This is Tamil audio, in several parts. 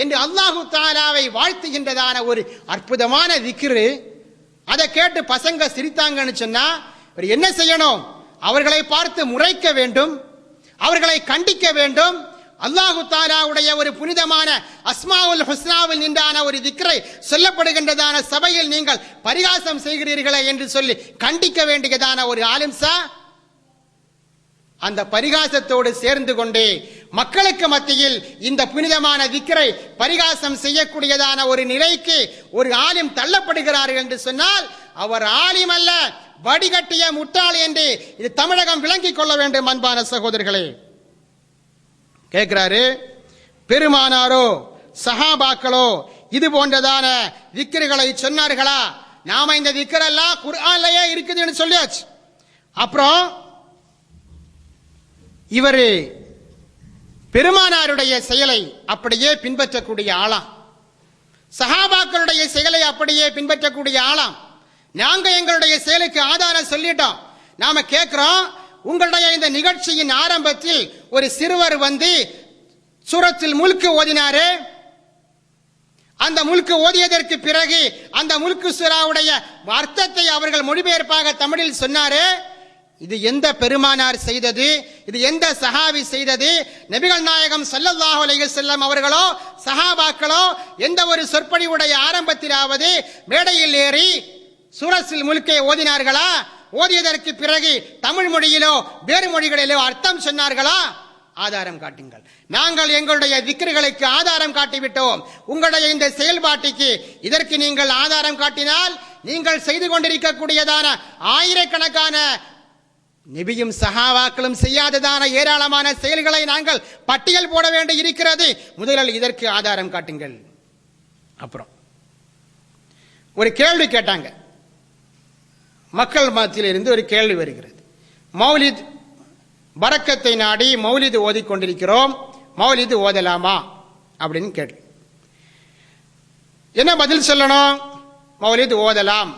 என்று அல்லாஹு தஆலாவை வாழ்த்துகின்றதான ஒரு அற்புதமான திக்ரு. அதை கேட்டு பசங்க சிரித்தாங்கன்னு சொன்னா என்ன செய்யணும்? அவர்களை பார்த்து முறைக்க வேண்டும், அவர்களை கண்டிக்க வேண்டும். அல்லாஹு தஆலாவுடைய ஒரு புனிதமான அஸ்மாவுல் ஹுஸ்னாவில் நின்றான ஒரு திக்ரை சொல்லப்படுகின்றதான சபையில் நீங்கள் பரிகாசம் செய்கிறீர்களே என்று சொல்லி கண்டிக்க வேண்டியதான ஒரு ஆலிம்சா அந்த பரிகாசத்தோடு சேர்ந்து கொண்டு மக்களுக்கு மத்தியில் இந்த புனிதமான திக்ரை பரிகாசம் செய்யக்கூடியதான ஒரு நிலைக்கு ஒரு ஆலிம் தள்ளப்படுகிறார்கள் என்று சொன்னால் அவர் ஆலிம் அல்ல, வடிகட்டிய முட்டாள் என்று இது தமிழகம் விளங்கிக் கொள்ள வேண்டும். அன்பான சகோதரர்களே, கேட்கிறாரு, பெருமானாரோ சஹாபாக்களோ இது போன்றதான திக்ருகளை சொன்னார்களா? நாம இந்த திக்ரெல்லாம் குர்ஆன்லயே இருக்குதுன்னு சொல்லியாச்சு. அப்புறம் இவரு பெருமானாருடைய செயலை அப்படியே பின்பற்றக்கூடிய ஆளாம், சஹாபாக்களுடைய செயலை அப்படியே பின்பற்றக்கூடிய ஆளாம். நாங்க எங்களுடைய செயலுக்கு ஆதாரம் சொல்லிட்டோம். நாம கேட்கிறோம், உங்களுடைய இந்த நிகழ்ச்சியின் ஆரம்பத்தில் ஒரு சிறுவர் வந்து சூரத்துல் முல்க் ஓதினாரு. அந்த முல்க் ஓதியதற்கு பிறகு அந்த முல்க் சூராவுடைய அர்த்தத்தை அவர்கள் மொழிபெயர்ப்பாக தமிழில் சொன்னாரு. இது எந்த பெருமானார் செய்தது? இது எந்த சஹாபி செய்தது? நபிகள் நாயகம் ஸல்லல்லாஹு அலைஹி வஸல்லம் அவர்களோ சஹாபாக்களோ எந்த ஒரு சொற்பொழிவுடைய ஆரம்பத்திலாவது மேடையில் ஏறி சூரத்துல் முல்கை ஓதினார்களா? ஓதியதற்கு பிறகு தமிழ் மொழியிலோ வேறு மொழிகளிலோ அர்த்தம் சொன்னார்களா? ஆதாரம் காட்டுங்கள். நாங்கள் எங்களுடைய திக்ருகளுக்கு ஆதாரம் காட்டிவிட்டோம். உங்களுடைய இந்த செயல்பாட்டுக்கு இதற்கு நீங்கள் ஆதாரம் காட்டினால் நீங்கள் செய்து கொண்டிருக்கக்கூடியதான ஆயிரக்கணக்கான நபியும் சஹாபாக்களும் செய்யாததான ஏராளமான செயல்களை நாங்கள் பட்டியல் போட வேண்டி இருக்கிறது. முதலில் இதற்கு ஆதாரம் காட்டுங்கள். அப்புறம் ஒரு கேள்வி கேட்டாங்க, மக்கள் மத்தியில் இருந்து ஒரு கேள்வி வருகிறது. மௌலித் பரக்கத்தை நாடி மௌலிது ஓதிக்கொண்டிருக்கிறோம், மௌலிது ஓதலாமா அப்படின்னு கேள்வி. என்ன பதில் சொல்லணும்? மௌலிது ஓதலாம்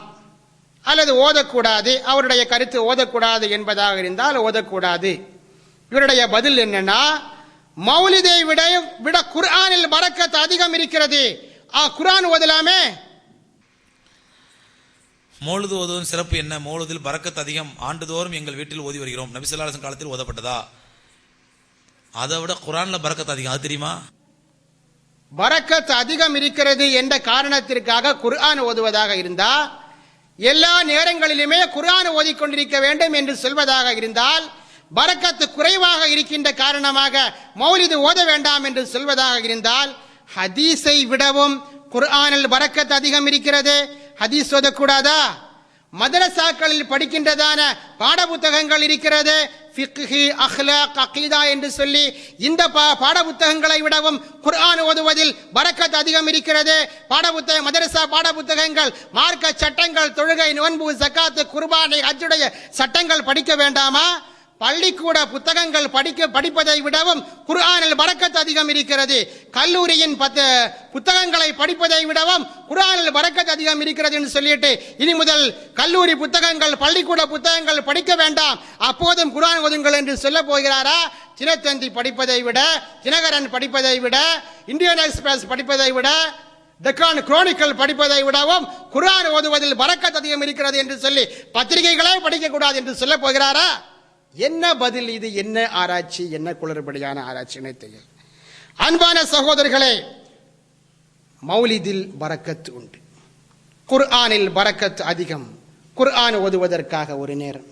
அல்லது ஓதக்கூடாது. அவருடைய கருத்து ஓதக்கூடாது என்பதாக இருந்தால் ஓதக்கூடாது. இவருடைய பதில் என்னன்னா, மௌலிதை விட குர்ஆனில் பரக்கத் அதிகம் இருக்கிறது, குர்ஆன் ஓதலாமே. மௌலிது ஓதுவதன் சிறப்பு என்ன? மௌலிதில் பரக்கத் அதிகம், ஆண்டுதோறும் எங்கள் வீட்டில் ஓதி வருகிறோம், நபி ஸல்லல்லாஹு அலைஹி வஸல்லம் காலத்தில் ஓதப்பட்டதா? அதை விட குர்ஆன்ல பரக்கத் அதிகம், அது தெரியுமா? பரக்கத் அதிகம் இருக்கிறது என்ற காரணத்திற்காக குர்ஆன் ஓதுவதாக இருந்தா, எல்லா நேரங்களிலுமே குர்ஆன் ஓதிக்கொண்டிருக்க வேண்டும் என்று சொல்வதாக இருந்தால், பரக்கத்து குறைவாக இருக்கின்ற காரணமாக மௌலிது ஓத வேண்டாம் என்று சொல்வதாக இருந்தால், ஹதீஸை விடவும் குர்ஆனில் பரக்கத் அதிகம் இருக்கிறது, ஹதீஸ் ஓதக்கூடாதா? மதரசாக்களில் படிக்கின்றதான பாட புத்தகங்கள் இருக்கிறது, ஃபிக்ஹ், அக்லாக், அகீதா என்று சொல்லி இந்த பாட புத்தகங்களை விடவும் குர்ஆன் ஓதுவதில் பரக்கத் அதிகம் இருக்கிறது. மதரசா பாட புத்தகங்கள், மார்க்க சட்டங்கள், தொழுகை, நோன்பு, ஜகாத், குர்பானை, ஹஜ்ஜுடைய சட்டங்கள் படிக்க வேண்டாமா? பள்ளிக்கூட புத்தகங்கள் படிப்பதை விடவும் குர்ஆனில் பரக்கத் அதிகம் இருக்கிறது. கல்லூரியின் புத்தகங்களை படிப்பதை விடவும் குர்ஆனில் பரக்கத் அதிகம் இருக்கிறது என்று சொல்லிட்டு இனி முதல் கல்லூரி புத்தகங்கள், பள்ளிக்கூட புத்தகங்கள் படிக்க வேண்டாம், அப்போதும் குர்ஆன் ஓதுங்கள் என்று சொல்ல போகிறாரா? தினத்தந்தி படிப்பதை விட, தினகரன் படிப்பதை விட, இந்தியன் எக்ஸ்பிரஸ் படிப்பதை விட, டெக்கான் குரோனிக்கல் படிப்பதை விடவும் குர்ஆன் ஓதுவதில் பரக்கத் அதிகம் இருக்கிறது என்று சொல்லி பத்திரிகைகளே படிக்கக்கூடாது என்று சொல்ல போகிறாரா? என்ன பதில் இது? என்ன ஆராய்ச்சி? என்ன குளறுபடியான ஆராய்ச்சி? அன்பான சகோதரர்களே, மௌலிதில் பரக்கத் உண்டு, குர்ஆனில் பரக்கத் அதிகம். குர்ஆன் ஓதுவதற்காக ஒரு நேரம்,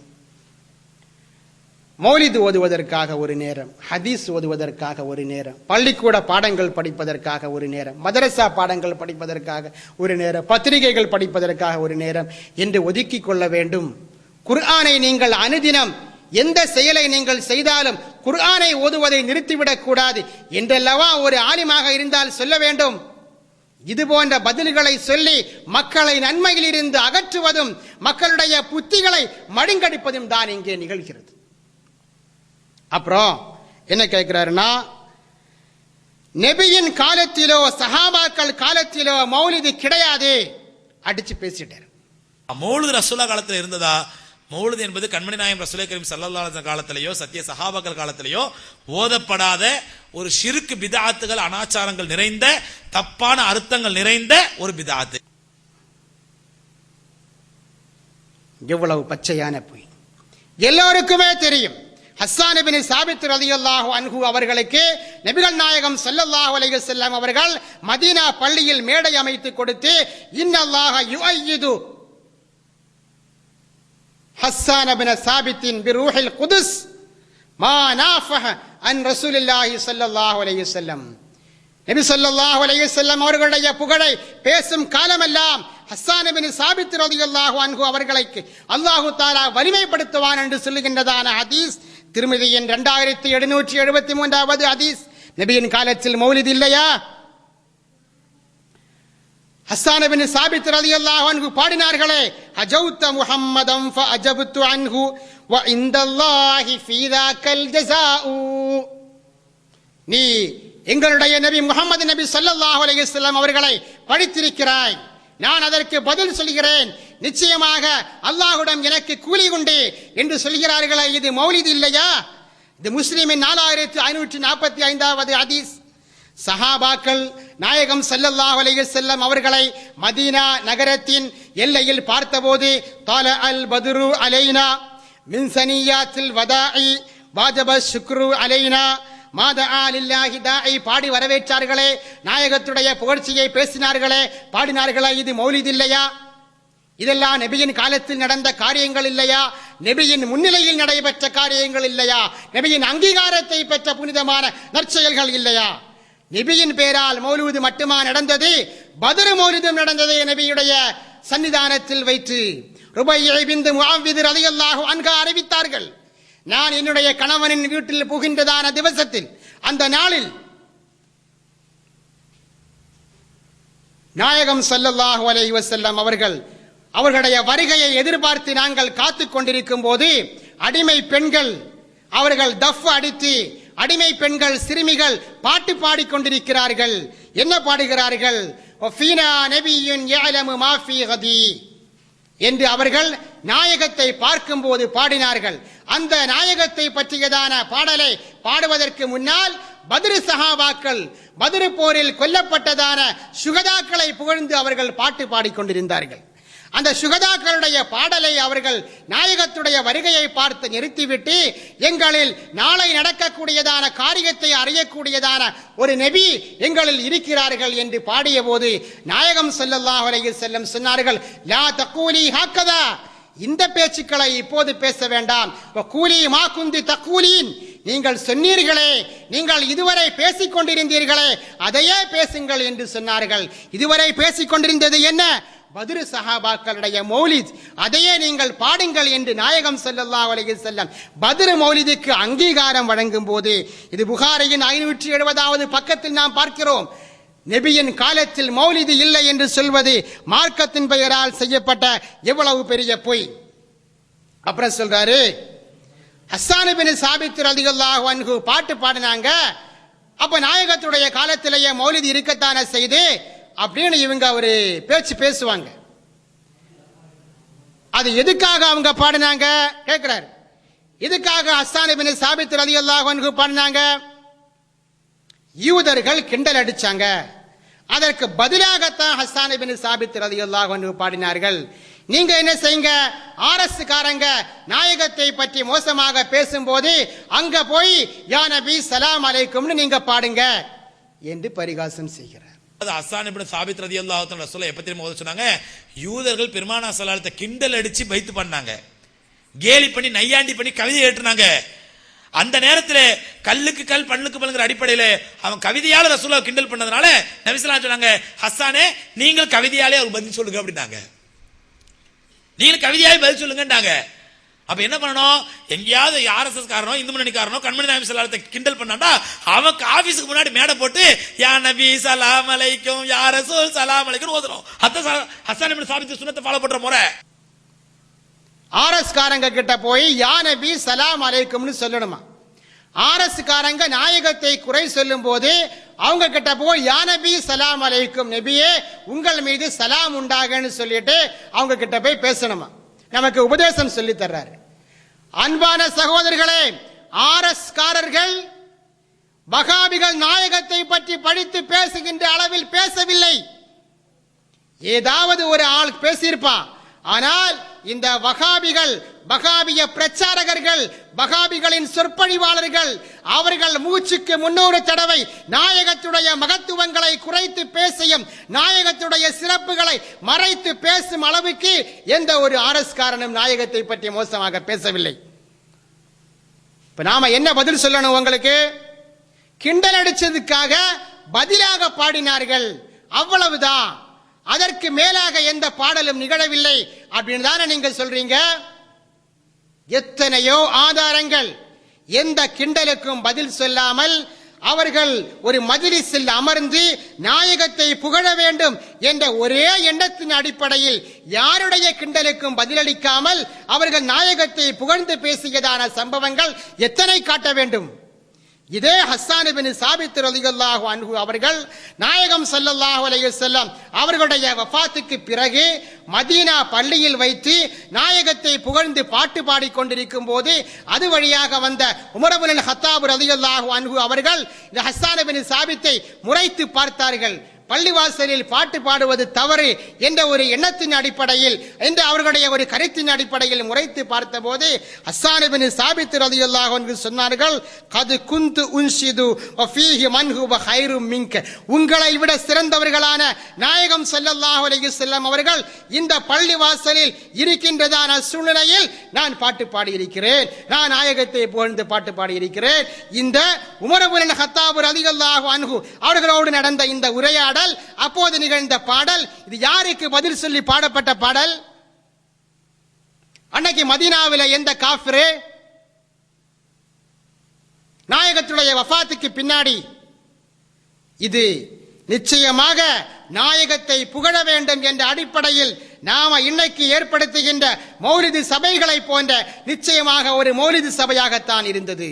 மௌலிது ஓதுவதற்காக ஒரு நேரம், ஹதீஸ் ஓதுவதற்காக ஒரு நேரம், பள்ளிக்கூட பாடங்கள் படிப்பதற்காக ஒரு நேரம், மதரசா பாடங்கள் படிப்பதற்காக ஒரு நேரம், பத்திரிகைகள் படிப்பதற்காக ஒரு நேரம் என்று ஒதுக்கி கொள்ள வேண்டும். குர்ஆனை நீங்கள் அனுதினம் எந்த செயலை நீங்கள் செய்தாலும் குர்ஆனை ஓதுவதை நிறுத்திவிடக் கூடாது என்றல்லவா ஒரு ஆலிமாக இருந்தால் சொல்ல வேண்டும். இது போன்ற பதில்களை சொல்லி மக்களை நன்மையில் இருந்து அகற்றுவதும் மக்களுடைய புத்திகளை மழுங்கடிப்பதும் தான் இங்கே நிகழ்கிறது. அப்புறம் என்ன கேட்கிறாருன்னா, நபியின் காலத்திலோ சஹாபாக்கள் காலத்திலோ மௌலிது கிடையாது, அடிச்சு பேசிட்டார். மௌலிது ரசூலுல்லாஹ் காலத்தில் இருந்ததா? மௌலிது என்பது கண்மணி நாயகம் ரசூலே கரீம் ஸல்லல்லாஹு அலைஹி வஸல்லம் காலத்திலேயோ சத்திய சஹாபாக்கள் காலத்திலேயோ ஓதப்படாத ஒரு ஷிர்க், பித்அத்துகள், அனாச்சாரங்கள் நிறைந்த தப்பான அர்த்தங்கள் நிறைந்த ஒரு பிதாத். எவ்வளவு பச்சையான பொய் எல்லோருக்குமே தெரியும். ஹஸ்ஸான் இப்னு சாபித் ரலியல்லாஹு அன்ஹு அவர்களுக்கு நபிகள் நாயகம் ஸல்லல்லாஹு அலைஹி வஸல்லம் அவர்கள் மதீனா பள்ளியில் மேடை அமைத்து கொடுத்து இன்னல்லாஹ யுஅய்யிது ஹஸ்ஸான் இப்னு சாபித்தின் பிரூஹில் குதுஸ் மா நாஃபஹ அன் ரசூலுல்லாஹி ஸல்லல்லாஹு அலைஹி வஸல்லம். நபி ஸல்லல்லாஹு அலைஹி வஸல்லம் அவர்களுடைய புகழை பேசும் காலமெல்லாம் ஹஸ்ஸான் இப்னு சாபித் ரலியல்லாஹு அன்ஹு அவர்களுக்கு அல்லாஹு தஆலா வலிமைப்படுத்துவான் என்று சொல்லுகின்றதான ஹதீஸ் திருமிதியின் 2773வது ஹதீஸ். நபியின் காலத்தில் மௌலித் இல்லையா? ஹஸ்ஸான் இப்னு சாபித் ரலியல்லாஹு அன்ஹு பாடினார்களே, அஜௌத முஹம்மதம் ஃபஅஜப்து அன்ஹு வ இந்தல்லாஹி ஃபீ தாக்கல் ஜஸாஉ. நீ எங்களுடைய நபி முஹம்மது நபி ஸல்லல்லாஹு அலைஹி வஸல்லம் அவர்களை பழித்திருக்கிறாய், நான் அதற்கு பதில் சொல்கிறேன், நிச்சயமாக அல்லாஹ்விடம் எனக்கு கூலி உண்டு என்று சொல்கிறார்களே, இது மௌலித் இல்லையா? இது முஸ்லிமின் 4545வது ஹதீஸ். சஹாபாக்கள் நாயகம் ஸல்லல்லாஹு அலைஹி வஸல்லம் அவர்களை மதீனா நகரத்தின் எல்லையில் பார்த்தபோது தால அல் பத்ரு அலைனா மின் சனியாத்தில் வதாஇ வாஜப ஷுக்ரு அலைனா மாதா லில்லாஹி தாஇ பாடி வரவேற்றார்களே, நாயகத்துடைய புகழ்ச்சியை பேசினார்களே, பாடினார்களே, இது மௌலித் இல்லையா? இதெல்லாம் நபியின் காலத்தில் நடந்த காரியங்கள் இல்லையா? நபியின் முன்னிலையில் நடைபெற்ற காரியங்கள் இல்லையா? நபியின் அங்கீகாரத்தை பெற்ற புனிதமான நற்செயல்கள் இல்லையா? நபியின் பேரால் மௌலூது மட்டுமா நடந்தது? பத்ர் மௌலிதும் நடந்தது நபியுடைய சன்னிதானத்தில் வைத்து. ருபைய் பின்த் முஅவ்வித் ரலியல்லாஹு அன்ஹா அறிவித்தார்கள், நான் என்னுடைய கணவனின் வீட்டில் புகின்றதான திவசத்தில், அந்த நாளில் நாயகம் ஸல்லல்லாஹு அலைஹி வஸல்லம் அவர்களுடைய வருகையை எதிர்பார்த்து நாங்கள் காத்துக் கொண்டிருக்கும் போது அடிமை பெண்கள் அவர்கள் தஃப் அடித்து, அடிமை பெண்கள் சிறுமிகள் பாட்டு பாடிக்கொண்டிருக்கிறார்கள். என்ன பாடுகிறார்கள்? ஃபீனா நபியுன் யஅலமு மா ஃபீ கதி என்று அவர்கள் நாயகத்தை பார்க்கும் போது பாடினார்கள். அந்த நாயகத்தை பற்றியதான பாடலை பாடுவதற்கு முன்னால் பத்ர் சஹாபாக்கள் பத்ர் போரில் கொல்லப்பட்டதான சுகதாக்களை புகழ்ந்து அவர்கள் பாட்டு பாடிக்கொண்டிருந்தார்கள். அந்த சுகதாக்களுடைய பாடலை அவர்கள் நாயகத்துடைய வருகையை பார்த்து நிறுத்திவிட்டு, எங்களில் நாளை நடக்கக்கூடியதான காரியத்தை அறியக்கூடியதான ஒரு நபி எங்களில் இருக்கிறார்கள் என்று பாடிய போது நாயகம் ஸல்லல்லாஹு அலைஹி வஸல்லம் சொன்னார்கள், லா தகூலி ஹக்கதா, இந்த பேச்சுக்களை இப்போது பேச வேண்டாம். கூலி மா குந்தி தகூலின், நீங்கள் சொன்னீர்களே, நீங்கள் இதுவரை பேசிக் கொண்டிருந்தீர்களே, அதையே பேசுங்கள் என்று சொன்னார்கள். இதுவரை பேசிக் கொண்டிருந்தது என்ன? பத்ர் சஹாபாக்களுடைய மௌலித், அதையே நீங்கள் பாடுங்கள் என்று நாயகம் ஸல்லல்லாஹு அலைஹி வஸல்லம் பத்ர் மௌலிதுக்கு அங்கீகாரம் வழங்கும் போது, இது புகாரியின் 570வது பக்கத்தில் நாம் பார்க்கிறோம். நபியின் காலத்தில் மௌலிது இல்லை என்று சொல்வது மார்க்கத்தின் பெயரால் செய்யப்பட்ட எவ்வளவு பெரிய பொய். அப்புறம் சொல்றாரு, ஹஸ்ஸான் இப்னு சாபித் ரலியல்லாஹு அன்ஹு பாட்டு பாடினாங்க, அப்ப நாயகத்துடைய காலத்திலேயே மௌலிது இருக்கத்தான செய்து அப்படின்னு இவங்க ஒரு பேச்சு பேசுவாங்க. அது எதுக்காக அவங்க பாடினாங்க கேட்கிறார். எதுக்காக ஹஸ்ஸான் இப்னு சாபித் ரலியல்லாஹு அன்ஹு பாடினாங்க? யூதர்கள் கிண்டல் அடிச்சாங்க, அதற்கு பதிலாகத்தான் ஹஸ்ஸான் இப்னு சாபித் ரலியல்லாஹு அன்ஹு பாடினார்கள். நீங்க என்ன செய்யுங்க, ஆர்எஸ் காரங்க நாயகத்தை பற்றி மோசமாக பேசும்போது அங்க போய் யா நபி சலாம் அலைக்கும்னு நீங்க பாடுங்க என்று பரிகாசம் செய்கிறார். ஹஸ்ஸான் இப்னு சாபித் ரலியல்லாஹு அன்ஹு ரசூலை எப்ப தெரியுமா சொன்னாங்க? யூதர்கள் பெருமானா ஸல்லல்லாஹு அலைஹி வஸல்லம் கிண்டல் அடிச்சு பைத்து பண்ணாங்க, கேலி பண்ணி நையாண்டி பண்ணி கவிதை ஏற்றுனாங்க. அந்த நேரத்தில் கல்லுக்கு கல் பண்ணுக்கு பல்லுங்கிற அடிப்படையில் அவன் கவிதையால ரசூலை கிண்டல் பண்ணதுனால நபி ஸல்லல்லாஹு அலைஹி வஸல்லம் சொன்னாங்க, ஹஸ்ஸானே நீங்கள் கவிதையாலே அவர் பதில் சொல்லுங்க அப்படின்னாங்க. நீங்கள் கவிதையாலே பதில் சொல்லுங்கன்றாங்க. அப்ப என்ன பண்ணணும்? எங்கேயாவது ஆர்எஸ்எஸ் காரனோ இந்து முன்னணி காரனோ கண்மணி நாயகம் ஸல்லல்லாஹு அலைஹி வஸல்லம் கிண்டல் பண்ணாண்டா அவன் ஆபீஸ்க்கு முன்னாடி மேடை போட்டு யா நபி சலாம் அலைக்கும் யா ரசூல் சலாம் அலைக்கும் ஓதுறோம். ஹஸ்ஸான் இப்னு சாபித் சுன்னத்தை ஃபாலோ பண்ற முறை. ஆர்எஸ் காரங்க கிட்ட போய் யா நபி சலாம் அலைக்கும்னு சொல்லணுமா? ஆர்எஸ் காரங்க நாயகத்தை குறை சொல்லும் போது அவங்க கிட்ட போய் யா நபி சலாம் அலைக்கும், நபியே உங்கள் மீது சலாம் உண்டாகன்னு சொல்லிட்டு அவங்க கிட்ட போய் பேசணுமா? நமக்கு உபதேசம் சொல்லி தர்றாரு. அன்பான சகோதரர்களே, ஆர்எஸ் காரர்கள் வகாபிகள் நாயகத்தை பற்றி படித்து பேசுகின்ற அளவில் பேசவில்லை. ஏதாவது ஒரு ஆள் பேசியிருப்பான். ஆனால் இந்த வகாபிகள், வகாபிய பிரச்சாரகர்கள், வகாபிகளின் சொற்பொழிவாளர்கள், அவர்கள் மூச்சுக்கு 300 தடவை நாயகத்துடைய மகத்துவங்களை குறைத்து பேசியும் நாயகத்துடைய சிறப்புகளை மறைத்து பேசும் அளவுக்கு எந்த ஒரு ஆர்எஸ் காரனும் நாயகத்தை பற்றி மோசமாக பேசவில்லை. இப்ப நாம என்ன பதில் சொல்லணும்? உங்களுக்கு கிண்டல் அடிச்சதுக்காக பதிலாக பாடினார்கள், அவ்வளவுதான். அதற்கு மேலாக எந்த பாடலும் நிகழவில்லை அப்படின்னு தானே நீங்க சொல்றீங்க. எத்தனையோ ஆதாரங்கள். எந்த கிண்டலுக்கும் பதில் சொல்லாமல் அவர்கள் ஒரு மஜ்லிஸில் அமர்ந்து நாயகத்தை புகழ வேண்டும் என்ற ஒரே எண்ணத்தின் அடிப்படையில் யாருடைய கிண்டலுக்கும் பதிலளிக்காமல் அவர்கள் நாயகத்தை புகழ்ந்து பேசியதான சம்பவங்கள் எத்தனை காட்ட வேண்டும்? இதே ஹஸ்ஸான் இப்னு சாபித் ரலியல்லாஹு அன்ஹு அவர்கள் நாயகம் ஸல்லல்லாஹு அலைஹி வஸல்லம் அவர்களுடைய வஃபாத்துக்கு பிறகு மதீனா பள்ளியில் வைத்து நாயகத்தை புகழ்ந்து பாட்டு பாடிக்கொண்டிருக்கும் போது அது வழியாக வந்த உமர் இப்னு ஹத்தாப் ரலியல்லாஹு அன்ஹு அவர்கள் இந்த ஹஸ்ஸான் இப்னு சாபித்தை முறைத்து பார்த்தார்கள். பள்ளிவாசலில் பாட்டு பாடுவது தவறு என்ற ஒரு எண்ணத்தின் அடிப்படையில், என்ற அவர்களுடைய ஒரு கருத்தின் அடிப்படையில் முறைத்து பார்த்தபோது ஹஸ்ஸான் இப்னு சாபித் ரலியல்லாஹு அன்ஹு சொன்னார்கள், கது குந்து உன்ஷிது வஃபீஹி மன் ஹுவ கைரும் மின்க. உங்களை விட சிறந்தவர்களான நாயகம் ஸல்லல்லாஹு அலைஹி வஸல்லம் அவர்கள் இந்த பள்ளிவாசலில் இருக்கின்றதான சூழ்நிலையில் நான் பாட்டு பாடி இருக்கிறேன், நான் நாயகத்தை புகழ்ந்து பாட்டு பாடி இருக்கிறேன். இந்த உமர் இப்னு ஹத்தாப் ரலியல்லாஹு அன்ஹு அவர்களோடு நடந்த இந்த உரையாடல், அப்போது நிகழ்ந்த பாடல், இது யாருக்கு பதில் சொல்லி பாடப்பட்ட பாடல்? அன்னைக்கு மதீனாவில் எந்த காஃபிரு நாயகத்துடைய வஃபாத்துக்கு பின்னாடி இது நிச்சயமாக நாயகத்தை புகழ வேண்டும் என்ற அடிப்படையில் நாம இன்னைக்கு ஏற்படுத்துகின்ற மௌலிது சபைகளை போன்ற நிச்சயமாக ஒரு மௌலிது சபையாகத்தான் இருந்தது.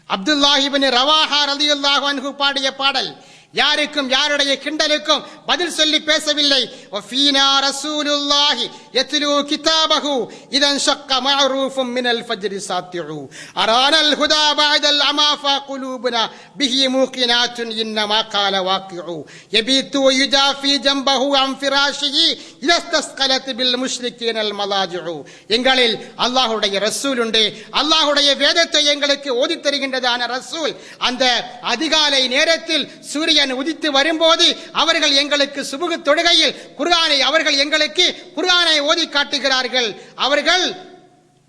அப்துல்லாஹ் இப்னு ரவாஹா ரலியல்லாஹு அன்ஹு பாடிய பாடல் யாருக்கும் யாருடைய கிண்டலுக்கும் பதில் சொல்லி பேசவில்லை. வஃபீனா ரசூலுல்லாஹி யத்லூ கிதாபஹு இதன் ஷக்க மஅரூஃபும் மினல் ஃபஜ்ரி சாத்திஉ அரானல் ஹுதா பஅதல் அமாஃபா குலூபுனா பிஹி மூகினாத்துன் இன்னமா கால வாக்கிஉ யபீத்து வயுஜாஃபி ஜம்பஹு அன் ஃபிராஷிஹி இதஸ்தஸ்கலத் பில் முஷ்ரிகீனல் மலாஜிஉ. எங்களில் அல்லாஹ்வுடைய ரசூல் உண்டு, அல்லாஹ்வுடைய வேதத்தை எங்களுக்கு ஓதித் தருகின்றதான ரசூல். அந்த அதிகாலை நேரத்தில் சூரியன் உதித்து வரும்போது அவர்கள் எங்களுக்கு சுபுகு தொழுகையில் குர்ஆனை அவர்கள் எங்களுக்கு குர்ஆனை ஓதி காட்டுகிறார்கள். அவர்கள்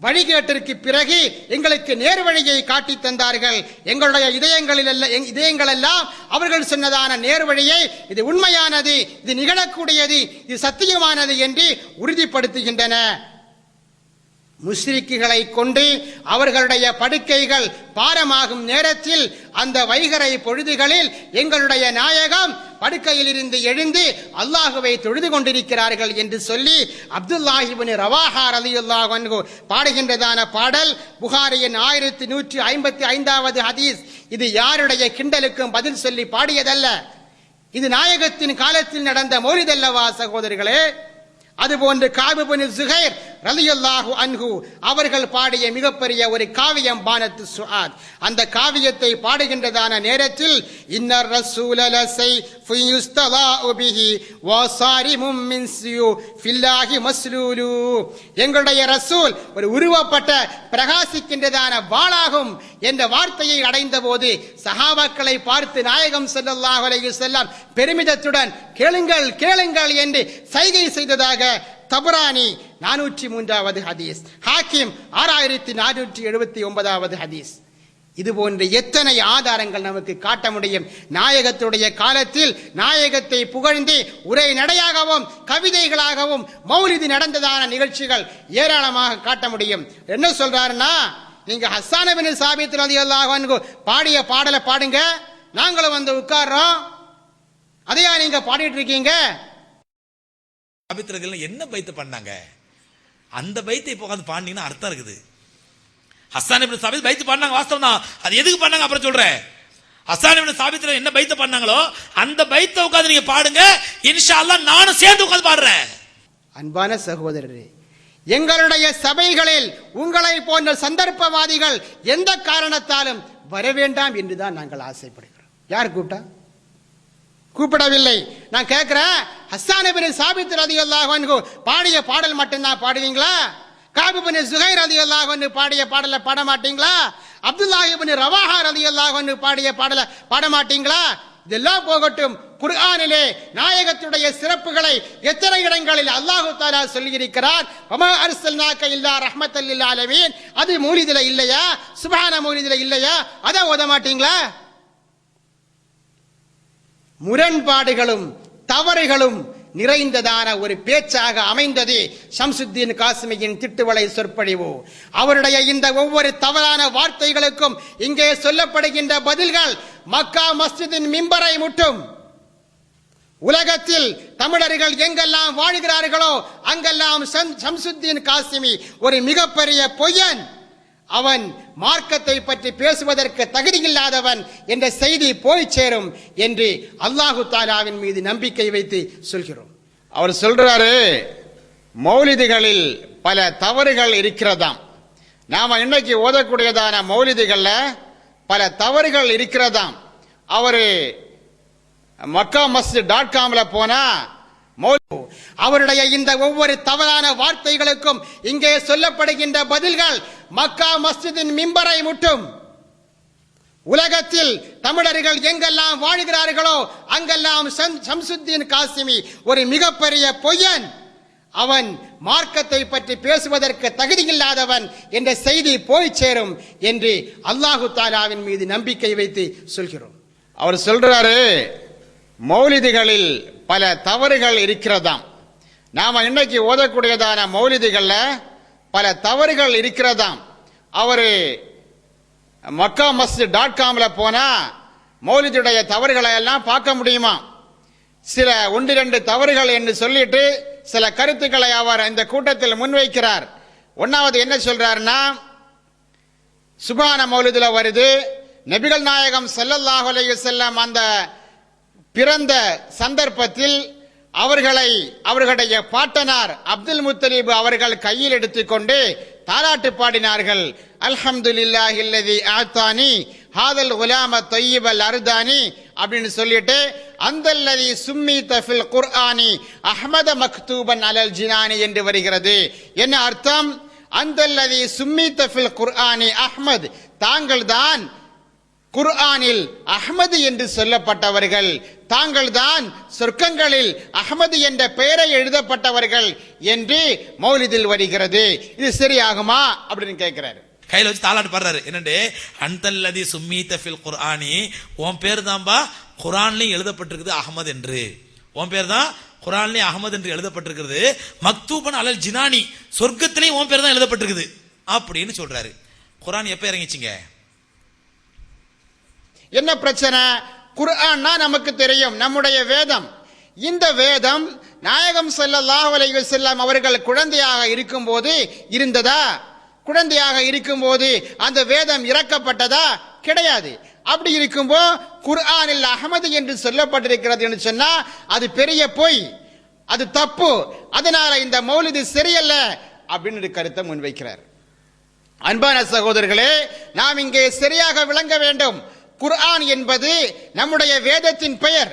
வழிகேட்டிற்கு பிறகு எங்களுக்கு நேர் வழியை காட்டி தந்தார்கள். எங்களுடைய இதயங்கள் எல்லாம் அவர்கள் சொன்னதான நேர் வழியை, இது உண்மையானது, இது நிகழக்கூடியது, இது சத்தியமானது என்று உறுதிப்படுத்துகின்றன. முஸ்ரிக்குகளை கொண்டு அவர்களுடைய படுக்கைகள் பாரமாகும் நேரத்தில் அந்த வைகறை பொழுதுகளில் எங்களுடைய நாயகம் படுக்கையில் இருந்து எழுந்து அல்லாஹுவை தொழுது கொண்டிருக்கிறார்கள் என்று சொல்லி அப்துல்லாஹ் இப்னு ரவாஹா ரலியல்லாஹு அன்ஹு பாடுகின்றதான பாடல் புகாரியின் 1155வது ஹதீஸ். இது யாருடைய கிண்டலுக்கும் பதில் சொல்லி பாடியதல்ல, இது நாயகத்தின் காலத்தில் நடந்த மௌலிதல்லவா சகோதரர்களே. அதுபோன்று கஅப் இப்னு ஸுஹைர் ரலியல்லாஹு அன்ஹு அவர்கள் பாடிய மிகப்பெரிய ஒரு காவியம் பானத்து சுஆத். அந்த காவியத்தை பாடுகின்றதான நேரத்தில் இன்னர் ரசூல லஸை ஃபயுஸ்தலாஉ பிஹி வஸாரிமும் மின் சியூ ஃபில்லாஹி மஸ்லூலு. எங்களுடைய ரசூல் ஒரு உருவப்பட்ட பிரகாசிக்கின்றதான வாளாகும் என்ற வார்த்தையை அடைந்த போது சஹாபாக்களை பார்த்து நாயகம் ஸல்லல்லாஹு அலைஹி வஸல்லம் பெருமிதத்துடன் கேளுங்கள் கேளுங்கள் என்று சைகை செய்ததாக தபரானி 403வது ஹதீஸ், ஹாக்கிம் 6479வது ஹதீஸ். இது போன்ற எத்தனை ஆதாரங்கள் நமக்கு காட்ட முடியும்? நாயகத்துடைய காலத்தில் நாயகத்தை புகழ்ந்து உரை நடையாகவும் கவிதைகளாகவும் மௌலிது நடந்ததான நிகழ்ச்சிகள் ஏராளமாக காட்ட முடியும். என்ன சொல்றாருன்னா, நீங்க ஹஸ்ஸான் இப்னு சாபித் ரலியல்லாஹு அன்ஹு பாடிய பாடலை பாடுங்க, நாங்களும் வந்து உட்கார்றோம், அதையா நீங்க பாடிட்டு இருக்கீங்க? சாபித்ரர்கள் என்ன பைத்து பண்ணாங்க? அந்த பைத்தை இப்போ உட்காந்து பாடினீங்கன்னா அர்த்தம் இருக்குது. ஹஸ்ஸான் இப்னு சாபித் பைத்து பண்ணாங்க, வாஸ்தவம் தான். அது எதுக்கு பண்ணாங்க அப்புறம் சொல்றேன். ஹஸ்ஸான் இப்னு சாபித் என்ன பைத்து பண்ணாங்களோ அந்த பைத்தை உட்காந்து நீங்க பாடுங்க, இன்ஷா அல்லாஹ் நானும் சேர்ந்து உட்காந்து பாடுறேன். அன்பான சகோதரரே, எங்களுடைய சபைகளில் உங்களை போன்ற சந்தர்ப்பவாதிகள் எந்த காரணத்தாலும் வர வேண்டாம் என்றுதான் நாங்கள் ஆசைப்படுகிறோம். யார் கூப்பிட்டா? கூப்பிடவில்லை. நான் கேட்கிறேன், ஹஸ்ஸான் இப்னு சாபித் ரலியல்லாஹு அன்ஹு பாடிய பாடல் மட்டும்தான் பாடுவீங்களா? காப் இப்னு ஸுஹைர் ரலியல்லாஹு அன்ஹு பாடிய பாடலை பாட மாட்டீங்களா? அப்துல்லாஹ் இப்னு ரவாஹா ரலியல்லாஹு அன்ஹு பாடிய பாடலை பாட மாட்டீங்களா? இதெல்லாம் போகட்டும், குர்ஆனிலே நாயகத்துடைய சிறப்புகளை எத்தனை இடங்களில் அல்லாஹு தஆலா சொல்லியிருக்கிறார். வமா அர்ஸல்நாக இல்லா ரஹ்மத்தல் லில் ஆலமீன். அது மௌலிதுல இல்லையா? சுப்ஹான மௌலிதுல இல்லையா? அத ஓத மாட்டீங்களா? முரண்பாடுகளும் தவறுகளும் நிறைந்ததான ஒரு பேச்சாக அமைந்தது ஷம்சுத்தீன் காசிமியின் திட்டுவளை சொற்பொழிவு. அவருடைய இந்த ஒவ்வொரு தவறான வார்த்தைகளுக்கும் இங்கே சொல்லப்படுகின்ற பதில்கள் மக்கா மஸ்ஜிதின் மிம்பரை முட்டும். உலகத்தில் தமிழர்கள் எங்கெல்லாம் வாழ்கிறார்களோ அங்கெல்லாம் ஷம்சுத்தீன் காசிமி ஒரு மிகப்பெரிய பொய்யன், அவன் மார்க்கத்தை பற்றி பேசுவதற்கு தகுதியில்லாதவன் என்ற செய்தி போய் சேரும் என்று அல்லாஹு தாலாவின் மீது நம்பிக்கை வைத்து சொல்கிறோம். அவர் சொல்றாரு, மௌலிதுகளில் பல தவறுகள் இருக்கிறதாம். நாம இன்னைக்கு ஓதக்கூடியதான மௌலிதுகள்ல பல தவறுகள் இருக்கிறதாம். அவரு மக்கா-மஸ்ஜித்.comல போனா அவருடைய இந்த ஒவ்வொரு தவறான வார்த்தைகளுக்கும் இங்கே சொல்லப்படுகின்ற பதில்கள் மக்கா மஸ்ஜிதின் மிம்பரை முட்டும். உலகத்தில் தமிழர்கள் எங்கெல்லாம் வாழ்கிறார்களோ அங்கெல்லாம் ஷம்சுத்தீன் காசிமி ஒரு மிகப்பெரிய பொய்யன், அவன் மார்க்கத்தை பற்றி பேசுவதற்கு தகுதியில்லாதவன் என்ற செய்தி போய் சேரும் என்று அல்லாஹு தாலாவின் மீது நம்பிக்கை வைத்து சொல்கிறோம். அவர் சொல்றாரு, மௌலிதுகளில் பல தவறுகள் இருக்கிறதாம். நாம இன்னைக்கு ஓதக்கூடியதான மௌலிதுகள்ல பல தவறுகள் இருக்கிறதாம். அவரு மக்கா-மஸ்ஜித்.comல போனா மௌலிதுடைய தவறுகளை எல்லாம் பார்க்க முடியுமா? சில 1-2 தவறுகள் என்று சொல்லிட்டு சில கருத்துக்களை அவர் இந்த கூட்டத்தில் முன்வைக்கிறார். ஒன்னாவது என்ன சொல்றாருன்னா, சுபான மௌலிதுல வருது, நபிகள் நாயகம் ஸல்லல்லாஹு அலைஹி வஸல்லம் அந்த பிறந்த சந்தர்ப்பத்தில் அவர்களுடைய பாட்டனார் அப்துல் முத்தலிப் அவர்கள் கையில் எடுத்துக்கொண்டு தாலாட்டு பாடினார்கள். அல்ஹம்துலில்லாஹி அல்லதி ஆத்தானி ஹாதல் குலாம தொய்யிபல் அர்தானி அப்படின்னு சொல்லிட்டு அந்தல்லதி சும்மீத ஃபில் குர்ஆனி அஹ்மத மக்தூபன் அலல் ஜினானி என்று வருகிறது. என்ன அர்த்தம்? அந்தல்லதி சும்மீத ஃபில் குர்ஆனி அஹ்மத், தாங்கள் தான் குர்ஆனில் அஹ்மது என்று சொல்லப்பட்டவர்கள், தாங்கள் தான் சொர்க்கங்களில் அஹ்மது என்ற பெயரை எழுதப்பட்டவர்கள் என்று மௌலிதில் வருகிறது. இது சரியாகுமா அப்படின்னு கேட்கிறாரு. கையில வச்சு தாலாட்டு பாடுறாரு. என்னண்டு, அந்தல்லதி சும்மீத ஃபில் குர்ஆனி, உன் பேர் தான்பா குர்ஆன்லயும் எழுதப்பட்டிருக்குது அஹ்மத் என்று. உன் பேர் தான் குர்ஆன்லயும் அஹ்மத் என்று எழுதப்பட்டிருக்கிறது. மக்தூபன் அலல் ஜினானி, சொர்க்கத்திலேயும் உன் பேர் தான் எழுதப்பட்டிருக்குது அப்படின்னு சொல்றாரு. குர்ஆன் எப்ப இறங்கிச்சிங்க? என்ன பிரச்சனை? குர்ஆன்னா நமக்கு தெரியும், நம்முடைய வேதம். இந்த வேதம் நாயகம் ஸல்லல்லாஹு அலைஹி வஸல்லம் அவர்கள் குழந்தையாக இருக்கும்போது இருந்ததா? குழந்தையாக இருக்கும்போது அந்த வேதம் இறக்கப்பட்டதா? கிடையாது. அப்படி இருக்கும்போ குர்ஆனில் அஹ்மது என்று சொல்லப்பட்டிருக்கிறது என்று சொன்னா அது பெரிய பொய், அது தப்பு. அதனால இந்த மௌலிது சரியல்ல அப்படின்னு கருத்தை முன்வைக்கிறார். அன்பான சகோதரர்களே, நாம் இங்கே சரியாக விளங்க வேண்டும். குர்ஆன் என்பது நம்முடைய வேதத்தின் பெயர்.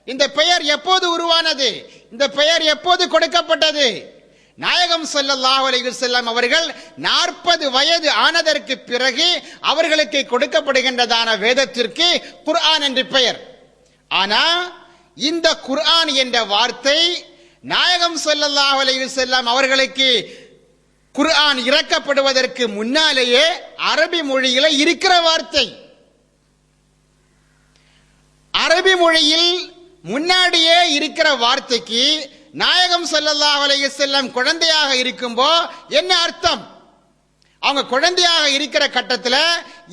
இந்த பெயர் எப்போது உருவானது? இந்த பெயர் எப்போது கொடுக்கப்பட்டது? நாயகம் ஸல்லல்லாஹு அலைஹி வஸல்லம் அவர்கள் 40 வயது ஆனதற்கு பிறகு அவர்களுக்கு கொடுக்கப்படுகின்றதான வேதத்திற்கு குர்ஆன் என்று பெயர். ஆனா இந்த குர்ஆன் என்ற வார்த்தை நாயகம் ஸல்லல்லாஹு அலைஹி வஸல்லம் அவர்களுக்கு குர்ஆன் இறக்கப்படுவதற்கு முன்னாலேயே அரபி மொழியில இருக்கிற வார்த்தை. அரபி மொழியில் முன்னாடியே இருக்கிற வார்த்தைக்கு நாயகம் ஸல்லல்லாஹு அலைஹி வஸல்லம் குழந்தையாக இருக்கும்போ என்ன அர்த்தம்? அவங்க குழந்தையாக இருக்கிற கட்டத்தில்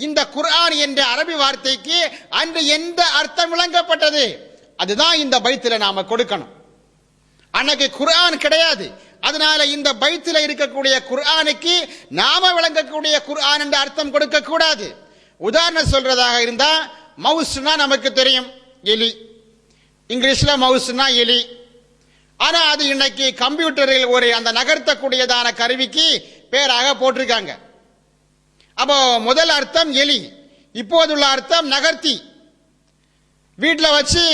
இந்த குர்ஆன் என்ற அரபி வார்த்தைக்கு அன்று எந்த அர்த்தம் விளங்கப்பட்டது? அதுதான் இந்த பைத்தில் நாம கொடுக்கணும். அன்னைக்கு குர்ஆன் கிடையாது. அதனால இந்த பைத்தில் இருக்கக்கூடிய குர்ஆனுக்கு நாம விளங்கக்கூடிய குர்ஆன் என்ற அர்த்தம் கொடுக்க கூடாது. உதாரணம் சொல்றதாக இருந்தா, மவுஸ்னா நமக்கு தெரியும், எலி. இங்கிலீஷ்ல மவுஸ்னா எலி. ஆனா அது இன்னைக்கு கம்ப்யூட்டரில் ஒரு அந்த நகர்த்தக்கூடியதான கருவிக்கு பேராக போட்டிருக்காங்க. அப்போ முதல் அர்த்தம் எலி. இப்போதுள்ள அர்த்தம் நகர்த்தி. வீட்டில் வச்சு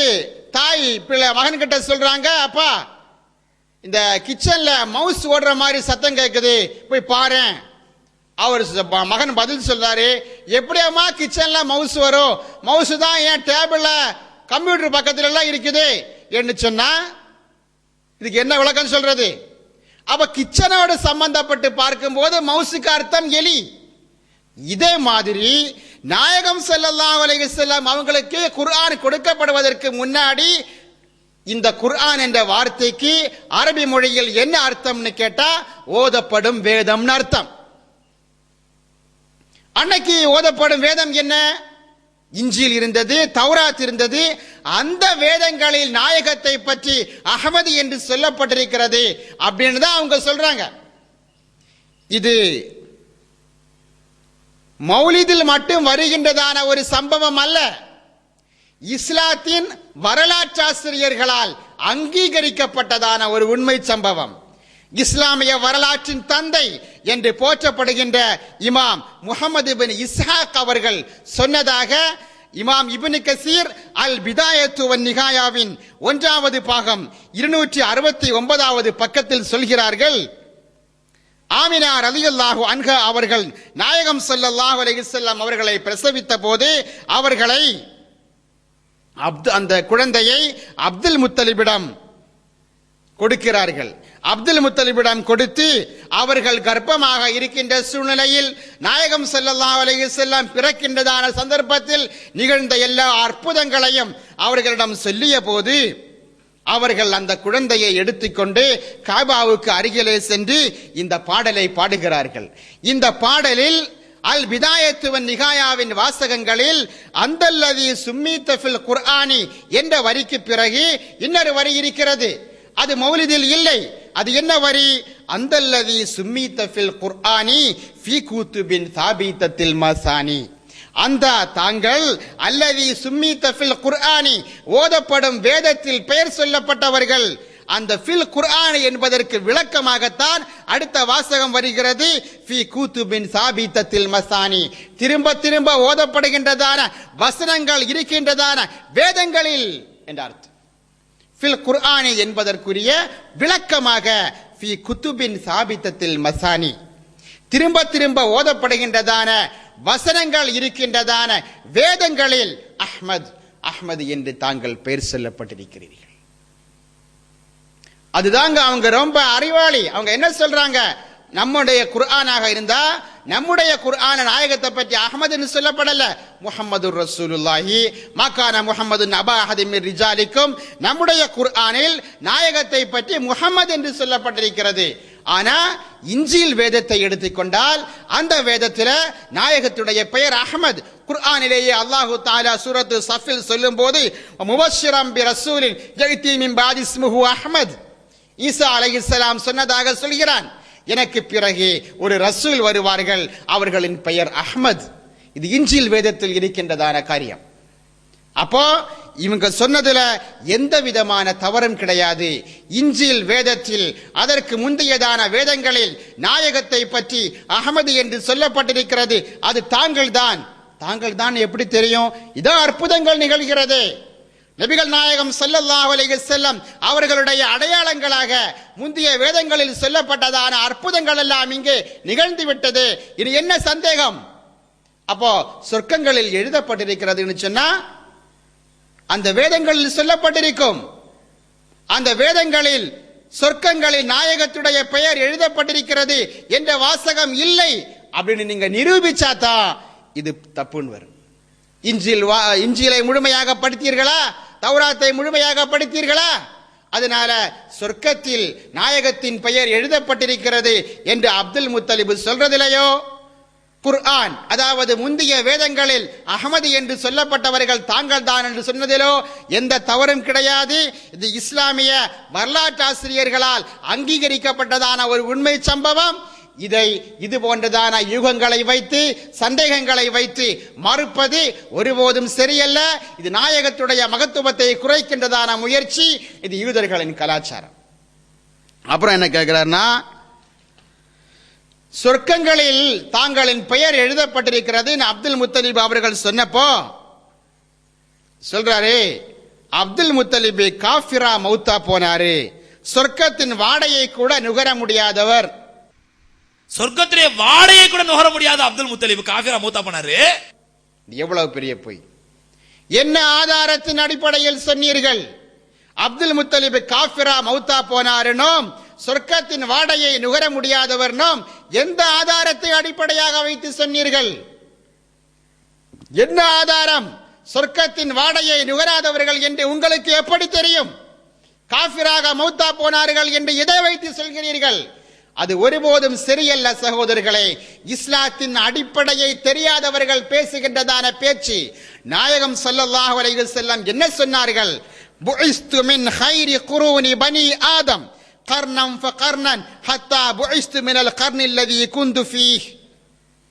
தாய் பிள்ளை மகன்கிட்ட சொல்றாங்க, அப்பா இந்த கிச்சன்ல மவுஸ் ஓடுற மாதிரி சத்தம் கேட்குது, போய் பாரு. அவர் மகன் பதில் சொல்றாரு, எப்படியாமா கிச்சன்ல மவுஸ் வரும், மவுஸ் தான் ஏன் டேபிள்ல கம்ப்யூட்டர் பக்கத்துல எல்லாம் இருக்குது என்று சொன்னா இதுக்கு என்ன விளக்கம் சொல்றது? அப்ப கிச்சனோடு சம்பந்தப்பட்டு பார்க்கும்போது மவுஸுக்கு அர்த்தம் எலி. இதே மாதிரி நாயகம் ஸல்லல்லாஹு அலைஹி வஸல்லம் அவங்களுக்கு குர்ஆன் கொடுக்கப்படுவதற்கு முன்னாடி இந்த குர்ஆன் என்ற வார்த்தைக்கு அரபி மொழியில் என்ன அர்த்தம்னு கேட்டா ஓதப்படும் வேதம்னு அர்த்தம். அன்னைக்கு ஓதப்படும் வேதம் என்ன? இஞ்சில் இருந்தது, தௌராத் இருந்தது. அந்த வேதங்களில் நாயகத்தை பற்றி அஹ்மது என்று சொல்லப்பட்டிருக்கிறது அப்படின்னு தான் அவங்க சொல்றாங்க. இது மௌலிதில் மட்டும் வருகின்றதான ஒரு சம்பவம் அல்ல, இஸ்லாத்தின் வரலாற்றாசிரியர்களால் அங்கீகரிக்கப்பட்டதான ஒரு உண்மை சம்பவம். இஸ்லாமிய வரலாற்றின் தந்தை என்று போற்றப்படுகின்ற இமாம் முஹம்மது பின் இஸ்ஹாக் அவர்கள் சொன்னதாக இமாம் இப்னு கசீர் அல் பிதாயத்து வன் நிகாயாவின் 1வது பாகம் 269வது பக்கத்தில் சொல்கிறார்கள், ஆமினா ரலியல்லாஹு அன்ஹா அவர்கள் நாயகம் ஸல்லல்லாஹு அலைஹி வஸல்லம் அவர்களை பிரசவித்த போது அவர்களை அந்த குழந்தையை அப்துல் முத்தலிபிடம் கொடுக்கிறார்கள். அப்துல் முத்தலிபிடம் கொடுத்து அவர்கள் கர்ப்பமாக இருக்கின்ற சூழ்நிலையில் நாயகம் ஸல்லல்லாஹு அலைஹி வஸல்லம் பிறக்கின்றதான சந்தர்ப்பத்தில் நிகழ்ந்த எல்லா அற்புதங்களையும் அவர்களிடம் சொல்லிய போது அவர்கள் அந்த குழந்தையை எடுத்துக்கொண்டு காபாவுக்கு அருகிலே சென்று இந்த பாடலை பாடுகிறார்கள். இந்த பாடலில் அல் பிதாயத்து வன் நிகாயாவின் வாசகங்களில் அந்தல்லதி சும்மீத ஃபில் குர்ஆனி என்ற வரிக்கு பிறகு இன்னொரு வரி இருக்கிறது. அது மௌலிதில் இல்லை. அது என்ன வரி? அந்தல்லதி சும்மீத ஃபில் குர்ஆனி ஃபீ குதுபின் சாபிதத்தில் மசானி. அந்த தாங்கள் அல்லதி சும்மீத ஃபில் குர்ஆனி ஓதப்படும் வேதத்தில் பெயர் சொல்லப்பட்டவர்கள். அந்த ஃபில் குர்ஆன் என்பதற்கு விளக்கமாகத்தான் அடுத்த வாசகம் வருகிறது, ஃபீ குதுபின் சாபிதத்தில் மசானி. திரும்ப திரும்ப ஓதப்படுகின்றதான வசனங்கள் இருக்கின்றதான வேதங்களில் என்ற அர்த்தம். ஃபில் குர்ஆனி என்பதற்குரிய விளக்கமாக ஃபீ குதுபின் சாபிதத்தில் மசானி, திரும்ப திரும்ப ஓதப்படுகின்றதான வசனங்கள் இருக்கின்றதான வேதங்களில் அஹ்மத் அஹ்மது என்று தாங்கள் பெயர் சொல்லப்பட்டிருக்கிறீர்கள். அதுதாங்க அவங்க ரொம்ப அறிவாளி. அவங்க என்ன சொல்றாங்க? நம்முடைய குர்ஆனாக இருந்தா நம்முடைய குர்ஆன நாயகத்தை பற்றி அஹ்மதுன்னு சொல்லப்படல, முஹம்மது ரசூலுல்லாஹி மகான முஹம்மது நபா அஹதி மிர் ரிஜாலிக்கும். நம்முடைய குர்ஆனில் நாயகத்தை பற்றி முஹம்மது என்று சொல்லப்பட்டிருக்கிறது. ஆனா இஞ்சில் வேதத்தை எடுத்துக்கொண்டால் அந்த வேதத்தில் நாயகத்துடைய பெயர் அஹ்மத். குர்ஆனிலேயே அல்லாஹு தஆலா சூரத்து ஸஃபில் சொல்லும்போது முபஷ்ஷிரம் பி ரசூலின் யஅதி மின் பாதி இஸ்முஹு அஹ்மத், ஈசா அலைஹிஸ்ஸலாம் சொன்னதாக சொல்கிறான், எனக்கு பிறகு ஒரு ரசூல் வருவார்கள், அவர்களின் பெயர் அஹ்மத். இது இஞ்சில் வேதத்தில் இருக்கின்றதான காரியம். அப்போ இவங்க சொன்னதுல எந்த விதமான தவறும் கிடையாது. இஞ்சில் வேதத்தில் அதற்கு முந்தையதான வேதங்களில் நாயகத்தை பற்றி அஹ்மது என்று சொல்லப்பட்டிருக்கிறது. அது தாங்கள் தான் எப்படி தெரியும்? இதோ அற்புதங்கள் நிகழ்கிறது. நபிகள் நாயகம் ஸல்லல்லாஹு அலைஹி வஸல்லம் அவர்களுடைய அடையாளங்களாக முந்தைய வேதங்களில் சொல்லப்பட்டதான அற்புதங்கள் எல்லாம் இங்கே நிகழ்ந்து விட்டது. இது என்ன சந்தேகம்? அப்போ சொர்க்கங்களில் எழுதப்பட்டிருக்கிறதுன்னு சொன்னா அந்த வேதங்களில் சொல்லப்பட்டிருக்கும். அந்த வேதங்களில் சொர்க்கங்களில் நாயகத்துடைய பெயர் எழுதப்பட்டிருக்கிறது என்ற வாசகம் இல்லை அப்படின்னு நீங்க நிரூபிச்சாதான் இது தப்புன்னு வரும். இஞ்சிலை முழுமையாக படித்தீர்களா? தௌராத்தை முழுமையாக படித்தீர்களா? அதனால சொர்க்கத்தில் நாயகத்தின் பெயர் எழுதப்பட்டிருக்கிறது என்று அப்துல் முத்தலிப் சொல்றதில்லையோ? குர்ஆன் அதாவது முந்தைய வேதங்களில் அஹ்மது என்று சொல்லப்பட்டவர்கள் தாங்கள் தான் என்று சொன்னதிலோ எந்த தவறும் கிடையாது. இது இஸ்லாமிய வரலாற்றாசிரியர்களால் அங்கீகரிக்கப்பட்டதான ஒரு உண்மை சம்பவம். இதை இது போன்றதான யூகங்களை வைத்து சந்தேகங்களை வைத்து மறுப்பது ஒருபோதும் சரியல்ல. இது நாயகத்துடைய மகத்துவத்தை குறைக்கின்றதான முயற்சி. இது யூதர்களின் கலாச்சாரம். அப்புறம் என்ன கேட்கிறார்னா, சொர்க்கங்களில் தாங்களின் பெயர் எழுதப்பட்டிருக்கிறது அப்துல் முத்தலிப் அவர்கள் சொன்னப்போ சொல்றாரு, அப்துல் முத்தலிப் காஃபிரா மௌத்தா போனாரு, சொர்க்கத்தின் வாடையை கூட நுகர முடியாதவர். சொர்க்கத்திலே வாடையை கூட நுகர முடியாத அப்துல் முத்தலிப் காஃபிரா மௌத்தா போனாரு. எவ்வளவு பெரிய பொய்! என்ன ஆதாரத்தின் அடிப்படையில் சொன்னீர்கள் அப்துல் முத்தலிப் காஃபிரா மௌத்தா போனாருனோம், சொர்க்கத்தின் வாடையை நுகர முடியாதவர்னோம்? எந்த ஆதாரத்தை அடிப்படையாக வைத்து சொன்னீர்கள்? என்ன ஆதாரம்? சொர்க்கத்தின் வாடையை நுகராதவர்கள் என்று உங்களுக்கு எப்படி தெரியும்? காஃபிராக மௌத்தா போனார்கள் என்று எதை வைத்து சொல்கிறீர்கள்? அது ஒருபோதும் சரியல்ல சகோதரர்களே. இஸ்லாத்தின் அடிப்படையை தெரியாதவர்கள் பேசுகின்றதான பேச்சு. நாயகம் ஸல்லல்லாஹு அலைஹி வஸல்லம் என்ன சொன்னார்கள்? புஇஸ்து மின் கைரி குரூனி பனி ஆதம் கர்னம் ஃபகர்னன் ஹத்தா புஇஸ்து மினல் கர்னி அல்லதி குந்து ஃபீஹ்.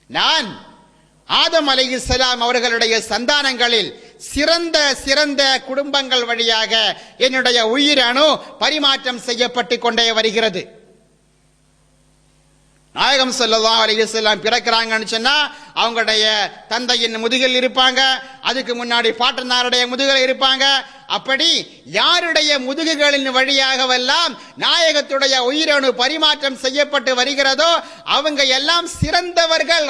நான் ஆதம் அலைஹிஸ்ஸலாம் அவர்களுடைய சந்தானங்களில் சிறந்த குடும்பங்கள் வழியாக என்னுடைய உயிரணு பரிமாற்றம் செய்யப்பட்டு கொண்டே வருகிறது. நாயகம் ஸல்லல்லாஹு அலைஹி வஸல்லம் பிறக்கிறாங்கன்னு சொன்னா அவங்களுடைய தந்தையின் முதுகில் இருப்பாங்க, அதுக்கு முன்னாடி பாட்டனாருடைய முதுகில் இருப்பாங்க. அப்படி யாருடைய முதுகுகளின் வழியாகவெல்லாம் நாயகத்துடைய உயிரணு பரிமாற்றம் செய்யப்பட்டு வருகிறதோ அவங்க எல்லாம் சிறந்தவர்கள்.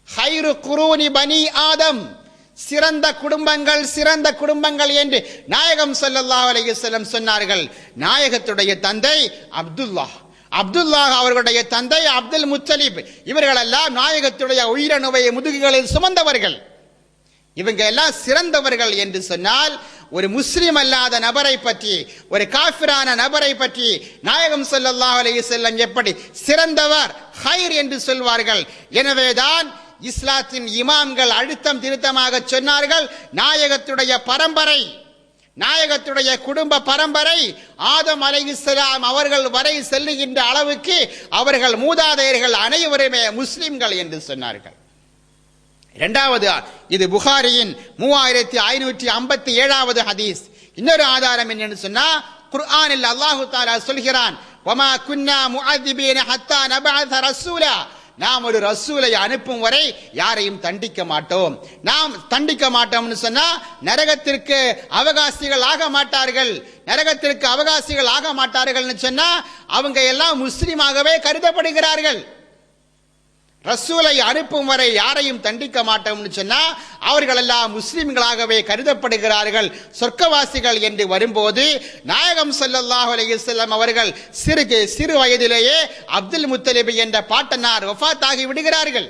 ஹைரு குரூனி பனி ஆதம், சிறந்த குடும்பங்கள் என்று நாயகம் ஸல்லல்லாஹு அலைஹி வஸல்லம் சொன்னார்கள். நாயகத்துடைய தந்தை அப்துல்லாஹ் அவர்களுடைய தந்தை அப்துல் முத்தலிப், இவர்களெல்லாம் நாயகத்துடைய உயிரணுவை முதுகுகளில் சுமந்தவர்கள். இவங்க எல்லாம் சிறந்தவர்கள் என்று சொன்னால் ஒரு முஸ்லிம் அல்லாத நபரை பற்றி, ஒரு காஃபிரான நபரை பற்றி நாயகம் ஸல்லல்லாஹு அலைஹி வஸல்லம் எப்படி சிறந்தவர் ஹைர் என்று சொல்வார்கள்? எனவேதான் இஸ்லாத்தின் இமாம்கள் அழுத்தம் திருத்தமாக சொன்னார்கள், நாயகத்துடைய குடும்ப பரம்பரை ஆதம் அலைஹிஸ்ஸலாம் அவர்கள் வரை செல்லுகின்ற அளவுக்கு அவர்கள் மூதாதையர்கள் அனைவருமே முஸ்லிம்கள் என்று சொன்னார்கள். இரண்டாவது, இது புகாரியின் 3557வது ஹதீஸ். இன்னொரு ஆதாரம் என்னன்னு சொன்னா, குர்ஆனில் அல்லாஹ் தஆலா சொல்கிறான், வமா குன்னா முஅதிபீன ஹத்தா நபஅஸ ரசூலா, நாம் ஒரு ரசூலை அனுப்பும் வரை யாரையும் தண்டிக்க மாட்டோம். நாம் தண்டிக்க மாட்டோம்னு சொன்னா நரகத்திற்கு அவகாசிகள் ஆக மாட்டார்கள் சொன்னா அவங்க எல்லாம் முஸ்லிமாகவே கருதப்படுகிறார்கள். ரசூலை அனுப்பும் வரை யாரையும் தண்டிக்க மாட்டோம்னு சொன்னா அவர்கள் எல்லாம் முஸ்லிம்களாகவே கருதப்படுகிறார்கள், சொர்க்கவாசிகள் என்று வரும்போது நாயகம் ஸல்லல்லாஹு அலைஹி வஸல்லம் அவர்கள் சிறு வயதிலேயே அப்துல் முத்தலிப் என்ற பாட்டனார் வஃபாத் ஆகி விடுகிறார்கள்.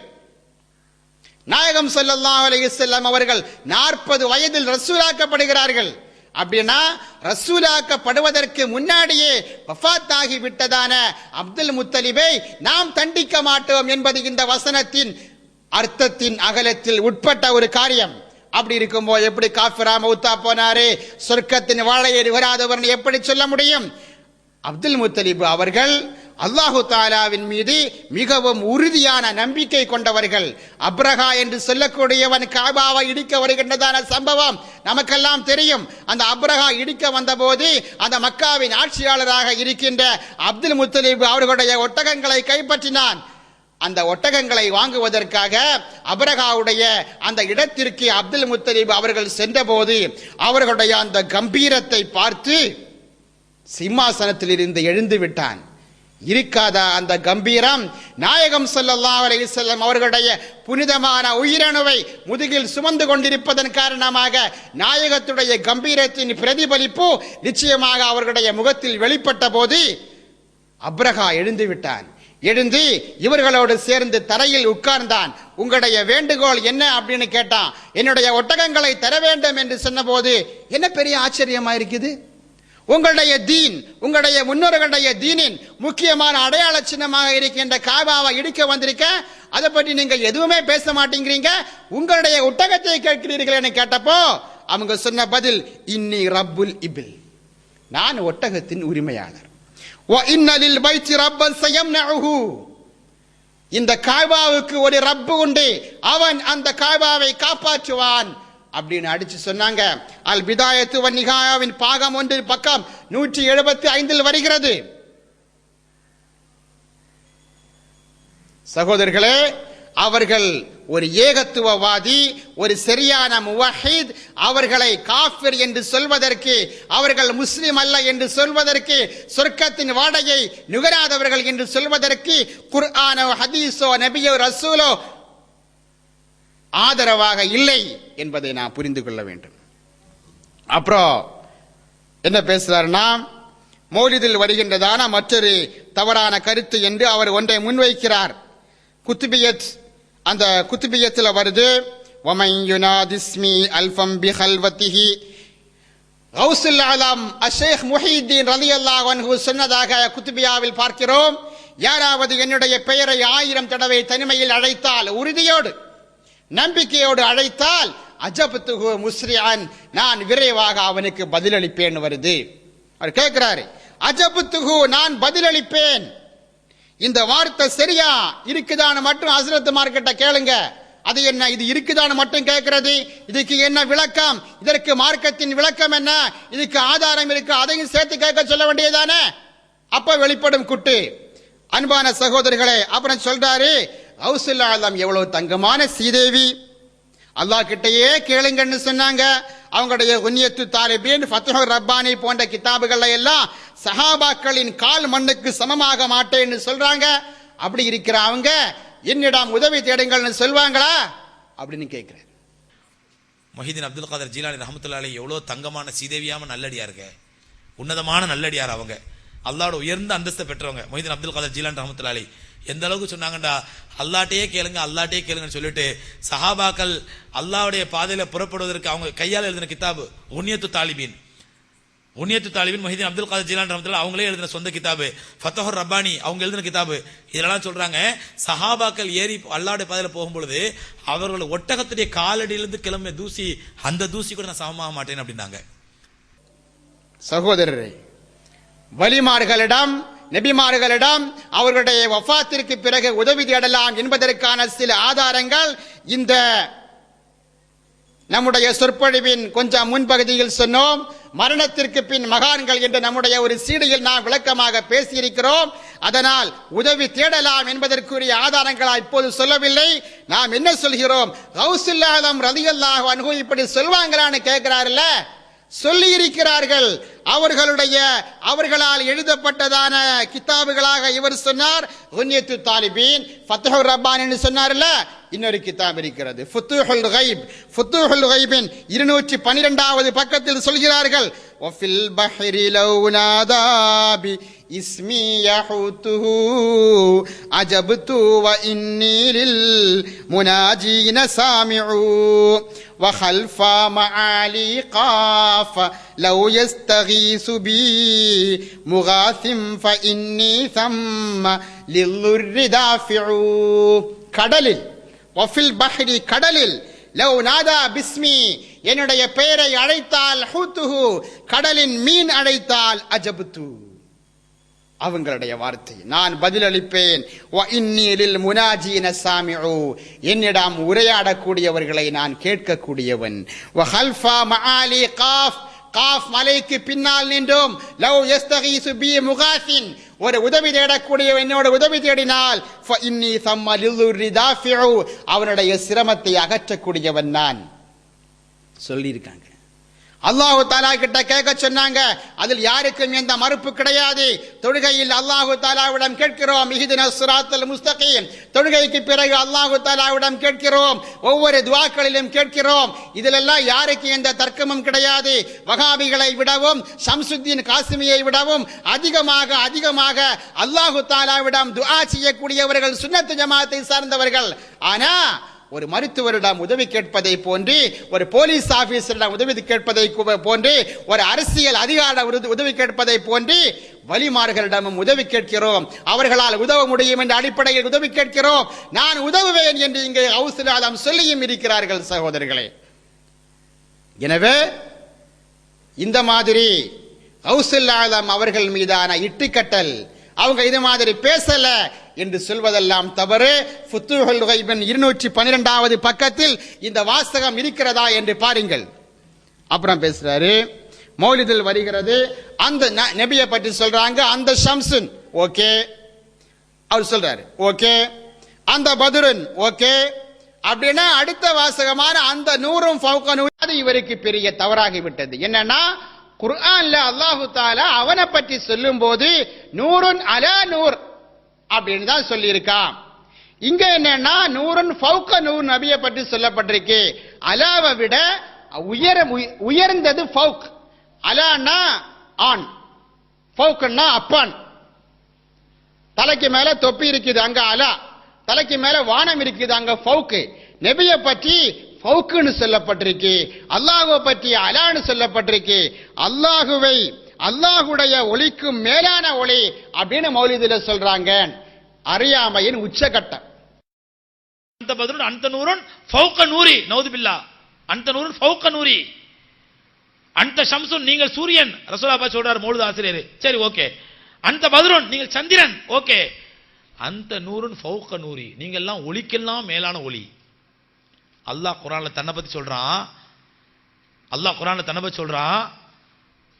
நாயகம் ஸல்லல்லாஹு அலைஹி வஸல்லம் அவர்கள் 40 வயதில் ரசூலாக்கப்படுகிறார்கள். அப்படின்னா ரசூலாக்கப்படுவதற்கு முன்னாடியே வஃபாத் ஆகி விட்டதான அப்துல் முத்தலிபை நாம் தண்டிக்க மாட்டோம் என்பது இந்த வசனத்தின் அர்த்தத்தின் அகலத்தில் உட்பட்ட ஒரு காரியம். அப்படி இருக்கும்போது எப்படி காஃபிரா மௌத்தா போனாரு, சொர்க்கத்தின் வாழையை வராதவர் எப்படி சொல்ல முடியும்? அப்துல் முத்தலிப் அவர்கள் அல்லாஹு தாலாவின் மீது மிகவும் உறுதியான நம்பிக்கை கொண்டவர்கள். அப்ரஹா என்று சொல்லக்கூடியவன் காபாவை இடிக்க வருகின்றதான சம்பவம் நமக்கெல்லாம் தெரியும். அந்த அப்ரஹா இடிக்க வந்தபோது அந்த மக்காவின் ஆட்சியாளராக இருக்கின்ற அப்துல் முத்தலிப் அவர்களுடைய ஒட்டகங்களை கைப்பற்றினான். அந்த ஒட்டகங்களை வாங்குவதற்காக அப்ரஹாவுடைய அந்த இடத்திற்கு அப்துல் முத்தலிப் அவர்கள் சென்றபோது அவர்களுடைய அந்த கம்பீரத்தை பார்த்து சிம்மாசனத்தில் இருந்து எழுந்து விட்டான். இருக்காதா அந்த கம்பீரம்? நாயகம் ஸல்லல்லாஹு அலைஹி வஸல்லம் அவர்களுடைய புனிதமான உயிரணுவை முதுகில் சுமந்து கொண்டிருப்பதன் காரணமாக நாயகத்துடைய கம்பீரத்தின் பிரதிபலிப்பு நிச்சயமாக அவர்களுடைய முகத்தில் வெளிப்பட்ட போது அப்ரஹா எழுந்து விட்டான். எழுந்து இவர்களோடு சேர்ந்து தரையில் உட்கார்ந்தான். உங்களுடைய வேண்டுகோள் என்ன அப்படின்னு கேட்டான். என்னுடைய ஒட்டகங்களை தர வேண்டும் என்று சொன்னபோது என்ன பெரிய ஆச்சரியமா இருக்குது? உங்களுடைய தீன், உங்களுடைய முன்னோர்களுடைய தீனின் முக்கியமான அடையாள சின்னமாக இருக்கின்ற காபாவை இடிக்க வந்திருக்க, அதை பற்றி நீங்க எதுவுமே பேச மாட்டேங்கிறீங்க, உங்களுடைய ஒட்டகத்தை கேட்கிறீர்கள் என கேட்டப்போ அவங்க சொன்ன பதில், இன்னி ரப்புல் இபில், நான் ஒட்டகத்தின் உரிமையாளர். வ இன்னலில் பைத்தி ரப்பன் சயம்னஹு, இந்த காபாவுக்கு ஒரு ரப்பு உண்டு, அவன் அந்த காபாவை காப்பாற்றுவான் அப்படின்னு அடிச்சு சொன்னாங்க. அல் பிதாயத்து வன் நிகாயாவின் பாகம் 1 பக்கம் 175 வருகிறது. சகோதரர்களே, அவர்கள் ஒரு ஏகத்துவவாதி, ஒரு சரியான முவஹித். அவர்களை காஃபிர் என்று சொல்வதற்கு, அவர்கள் முஸ்லிம் அல்ல என்று சொல்வதற்கு, சொர்க்கத்தின் வாடையை நுகராதவர்கள் என்று சொல்வதற்கு குர்ஆனோ ஹதீஸோ நபியோ ரசூலோ ஆதரவாக இல்லை என்பதை நான் புரிந்து கொள்ள வேண்டும். அப்புறம் என்ன பேசுறாருன்னா, மௌலிதில் வருகின்றதான மற்றொரு தவறான கருத்து என்று அவர் ஒன்றை முன்வைக்கிறார். குத்துபியத், அந்த குத்துபியத்தில் வருது, வமன் யுனாதிஸ்மி அல்ஃபம் பிஹல்வதிஹி. கௌசுல் ஆலம் அஷேக் முஹிதீன் ரலியல்லாஹு அன்ஹு சொன்னதாக குத்துபியாவில் பார்க்கிறோம். யாராவது என்னுடைய பெயரை 1000 தடவை தனிமையில் அழைத்தால், உறுதியோடு நம்பிக்கையோடு அழைத்தால், அஜபத்துஹு முஸ்ரிஅன், நான் விரைவாக அவனுக்கு பதிலளிப்பேன் வருது. அவர் கேட்கிறாரு, அஜபத்துஹு, நான் பதிலளிப்பேன். இந்த வார்த்தை சரியா இருக்குதான்னு மட்டும் ஹஸ்ரத் மார்க்கிட்ட கேளுங்க. அது என்ன, இது இருக்குதான்னு மட்டும் கேட்கிறது, இதுக்கு என்ன விளக்கம், இதற்கு மார்க்கத்தின் விளக்கம் என்ன, இதுக்கு ஆதாரம் இருக்கு, அதையும் சேர்த்து கேட்க சொல்ல வேண்டியதானே. அப்ப வெளிப்படும் குட்டு. அன்பான சகோதரர்களே, அப்புறம் சொல்றாரு, கௌசுல் ஆலம் எவ்வளவு தங்கமான சீதேவி, அல்லாஹ் கிட்டையே கேளுங்கன்னு சொன்னாங்க. அவங்களுடைய குன்யத்து தாலிபீன், ஃபத்ஹுர் ரப்பானி போன்ற கிதாபுகளை எல்லாம் சஹாபாக்களின் கால் மண்ணுக்கு சமமாக மாட்டேன்னு சொல்றாங்க. அப்படி இருக்கிற அவங்க என்னிடம் உதவி தேடுங்கள்னு சொல்வாங்களா அப்படின்னு கேட்கிறேன். மொஹிதீன் அப்துல் காதர் ஜீலானி ரஹ்மத்துல்லாஹி அலைஹி எவ்வளோ தங்கமான சீதேவியாம நல்லடியாருங்க, உன்னதமான நல்லடியார். அவங்க அல்லாஹ்வோட உயர்ந்த அந்தஸ்தை பெற்றவங்க. மொஹிதீன் அப்துல் காதர் ஜீலானி ரஹ்மத்துல்லாஹி அலைஹி எந்த அளவுக்கு சொன்னாங்கண்டா, அல்லாஹ்ட்டையே கேளுங்க, அல்லாஹ்ட்டையே கேளுங்கன்னு சொல்லிட்டு சஹாபாக்கள் அல்லாஹ்வுடைய பாதையில புறப்படுவதற்கு அவங்க கையால் எழுதின கிதாபு உன்னியத்து தாலிபீன். உன்னியத்து தாலிபீன் மொஹிதீன் அப்துல் காதர் ஜீலானி ரஹ்மத்துல்லாஹி அவங்களே எழுதின சொந்த கிதாபு. ஃபத்ஹுர் ரப்பானி அவங்க எழுதின கிதாபு. இதெல்லாம் சொல்றாங்க, சஹாபாக்கள் ஏறி அல்லாஹ்வுடைய பாதையில போகும்பொழுது அவர்கள் ஒட்டகத்துடைய காலடியிலிருந்து கிளம்பிய தூசி, அந்த தூசி கூட நான் சமமாக மாட்டேன் அப்படின்னாங்க. சகோதரரே, வலிமார்களிடம், நபிமார்களிடம் அவர்களுடைய வஃபாத்திற்கு பிறகு உதவி தேடலாம் என்பதற்கான சில ஆதாரங்கள் இந்த நம்முடைய சொற்பொழிவின் கொஞ்சம் முன்பகுதியில் சொன்னோம். மரணத்திற்கு பின் மகான்கள் என்று நம்முடைய ஒரு சீடியில் நாம் விளக்கமாக பேசியிருக்கிறோம். அதனால் உதவி தேடலாம் என்பதற்குரிய ஆதாரங்களா இப்போது சொல்லவில்லை. நாம் என்ன சொல்கிறோம், கௌசுல் ஆலம் ரலியல்லாஹு அன்ஹு இப்படி சொல்வாங்களான்னு கேட்கிறார்ல, சொல்லி இருக்கிறார்கள். அவர்களால் எழுதப்பட்டதான கிதாபுகளாக இவர் சொன்னார் குன்யத்து தாலிபீன், ஃபத்ஹுர் ரப்பானி சொன்னார்ல. இன்னொரு கிதாப் இருக்கிறது ஃபுத்தூஹுல் கைப். ஃபுத்தூஹுல் கைபின் 212வது பக்கத்தில் சொல்கிறார்கள், வஃபில் பஹ்ரி லவ் நாதா பி இஸ்மி யஹுதுஹு அஜப்து வ இன்னி லில் முனாஜீன சாமிஉ وخلف معالي قاف لو يستغيث بي مغاث فإني ثم للضر دافع. கடலில், வஃபில் பஹ்ரி கடலில், லவ் நாதா பிஸ்மி என்னுடைய பெயரை அழைத்தால், ஹூத்துஹு கடலின் மீன் அழைத்தால், அஜப்து அவங்களுடைய வார்த்தை நான் பதிலளிப்பேன். என்னிடம் உரையாடக்கூடியவர்களை நான் கேட்கக்கூடியவன். மலைக்கு பின்னால் நின்றும் லவ் யஸ்தகீசு பி முகாசின் ஒரு உதவி தேடக்கூடியவன் என்னோட உதவி தேடினால் அவனுடைய சிரமத்தை அகற்றக்கூடியவன் நான் சொல்லியிருக்காங்க. அல்லாஹு தாலா கிட்ட கேட்க சொன்னாங்க. அதில் யாருக்கும் எந்த மறுப்பு கிடையாது. தொழுகையில் அல்லாஹு தாலாவிடம் கேட்கிறோம், இஹ்தினஸ் ஸிராத்தல் முஸ்தகீம். தொழுகைக்கு பிறகு அல்லாஹு தாலாவிடம் கேட்கிறோம், ஒவ்வொரு துஆக்களிலும் கேட்கிறோம். இதிலெல்லாம் யாருக்கு எந்த தர்க்கமும் கிடையாது. வஹாபிகளை விடவும் ஷம்சுத்தீன் காசிமியை விடவும் அதிகமாக அல்லாஹு தாலாவிடம் துஆ செய்யக்கூடியவர்கள் சுன்னத் ஜமாத்தை சார்ந்தவர்கள். ஆனா ஒரு மருத்துவரிடம் உதவி கேட்பதை போன்று, ஒரு போலீஸ் ஆபீசரிடம் உதவி கேட்பதை போன்று, ஒரு அரசியல் அதிகார உதவி கேட்பதை போன்று வலிமார்களிடமும் உதவி கேட்கிறோம். அவர்களால் உதவ முடியும் என்ற அடிப்படையில் உதவி கேட்கிறோம். நான் உதவுவேன் என்று இங்கே கௌசுல் ஆலம் சொல்லியும் இருக்கிறார்கள் சகோதரர்களே. எனவே இந்த மாதிரி கௌசுல் ஆலம் அவர்கள் மீதான இட்டுக்கட்டல், அவங்க இது மாதிரி பேசல என்று சொல்வதெல்லாம் தவறு. ஃபுத்தூஹுல் கைபின் 212வது பக்கத்தில் இந்த வாசகம் இருக்கிறதா என்று பாருங்கள். அப்புறம் பேசுறாரு, மௌலிதில் வருகிறது, அந்த நபியை பற்றி சொல்றாங்க, அந்த ஷம்சுன். ஓகே, அவர் சொல்றாரு, ஓகே, அந்த பதுரன் ஓகே அப்படின்னா அடுத்த வாசகமான அந்த நூறும் ஃபௌக நூர் அது இவருக்கு பெரிய தவறாகிவிட்டது. என்னன்னா குர்ஆன்ல அல்லாஹு தஆலா அவனை பற்றி சொல்லும் போது நூறுன் அலா நூர் அப்படின்னு தான் சொல்லியிருக்கான். இங்க என்னன்னா நூறுன் ஃபௌக நூர் நபியை பற்றி சொல்லப்பட்டிருக்கு. அலாவை விட உயர்ந்தது ஃபௌக். அலான்னா ஆண், ஃபௌக்னா அப்பான். தலைக்கு மேல தொப்பி இருக்குது அங்க அலா, தலைக்கு மேல வானம் இருக்குது அங்க ஃபௌக். நபியை பற்றி ஃபௌக்குன்னு சொல்லப்பட்டிருக்கு, அல்லாஹ்வை பற்றி அலான்னு சொல்லப்பட்டிருக்கு. அல்லாஹுவை அல்லாஹுடைய ஒளிக்கும் மேலான ஒளி அப்படின்னு மௌலிதுல சொல்றாங்க. அறியாமையின் உச்சகட்டம். அந்த பதுரன் அந்த நூறுன் ஃபௌக நூரி நௌதுபில்லா அந்த நூறுன் ஃபௌக நூரி அந்த ஷம்சுன் நீங்கள் சூரியன் ரசூலுல்லாஹ் சொல்றார் மௌலிது ஆசிரியர். சரி ஓகே. அந்த பதுரன் நீங்கள் சந்திரன் ஓகே. அந்த நூறுன் ஃபௌக நூரி நீங்க எல்லாம் ஒளிக்கெல்லாம் மேலான ஒளி. அல்லாஹ் குர்ஆன்ல தன்னை பத்தி சொல்றான். அல்லாஹ் குர்ஆன்ல தன்னை பத்தி சொல்றான்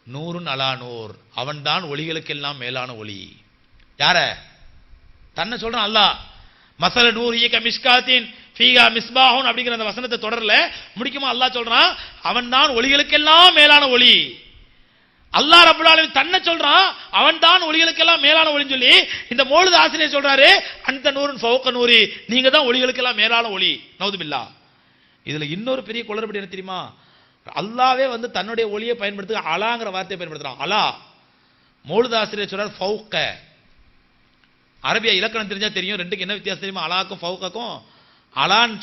நூறுன் அலா நூர், அவன்தான் ஒளிகளுக்கெல்லாம் மேலான ஒளி. யார தன்னை சொல்றான் அல்லாஹ். மஸல நூரிஹி கமிஷ்காத்தின் ஃபீஹா மிஸ்பாஹுன் அப்படிங்கிற அந்த வசனத்தை தொடர்ல முடிக்குமா அல்லாஹ் சொல்றான் அவன்தான் ஒளிகளுக்கெல்லாம் மேலான ஒளி. அல்லாஹ் ரப்பல் ஆலமீன் தன்னை சொல்றான் அவன்தான் ஒளிகளுக்கெல்லாம் மேலான ஒளின்னு சொல்லி இந்த மௌலிது ஆசிரியர் சொல்றாரு அந்த நூறுன் ஃபௌக நூரி நீங்க தான் ஒளிகளுக்கெல்லாம் மேலான ஒளி. நௌதுபில்லா. இதுல இன்னொரு பெரிய குளறுபடி என்ன தெரியுமா? அல்லாவே வந்து தன்னுடைய ஒளியை பயன்படுத்த அலாங்கிற வார்த்தையை பயன்படுத்துறான். அலா. மௌலிது ஆசிரியர் சொல்றார் ஃபௌக. அரபிய இலக்கணம் தெரிஞ்சா தெரியும் ரெண்டுக்கு என்ன வித்தியாசம் தெரியுமா? அலாக்கும் ஃபௌகக்கும். அலான்னு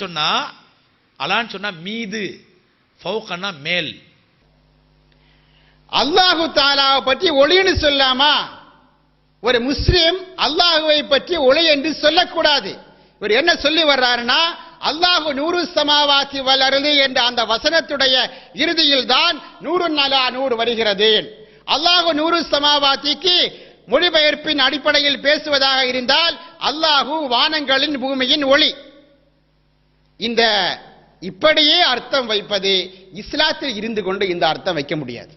சொன்னா மீது, ஃபௌகன்னா மேல். அல்லாஹு தாலாவை பற்றி ஒளின்னு சொல்லாமா? ஒரு முஸ்லிம் அல்லாஹுவை பற்றி ஒளி என்று சொல்லக்கூடாது. இவர் என்ன சொல்லி வர்றாருன்னா அல்லாஹு நூறு சமாவாத்தி வல் அர்தி என்ற அந்த வசனத்துடைய இறுதியில் தான் நூறுன் அலா நூறு வருகிறது. அல்லாஹு நூறு சமாவாத்திக்கு மொழிபெயர்ப்பின் அடிப்படையில் பேசுவதாக இருந்தால் அல்லாஹு வானங்களின் பூமியின் ஒளி. இந்த இப்படியே அர்த்தம் வைப்பது இஸ்லாத்தில் இருந்து கொண்டு இந்த அர்த்தம் வைக்க முடியாது.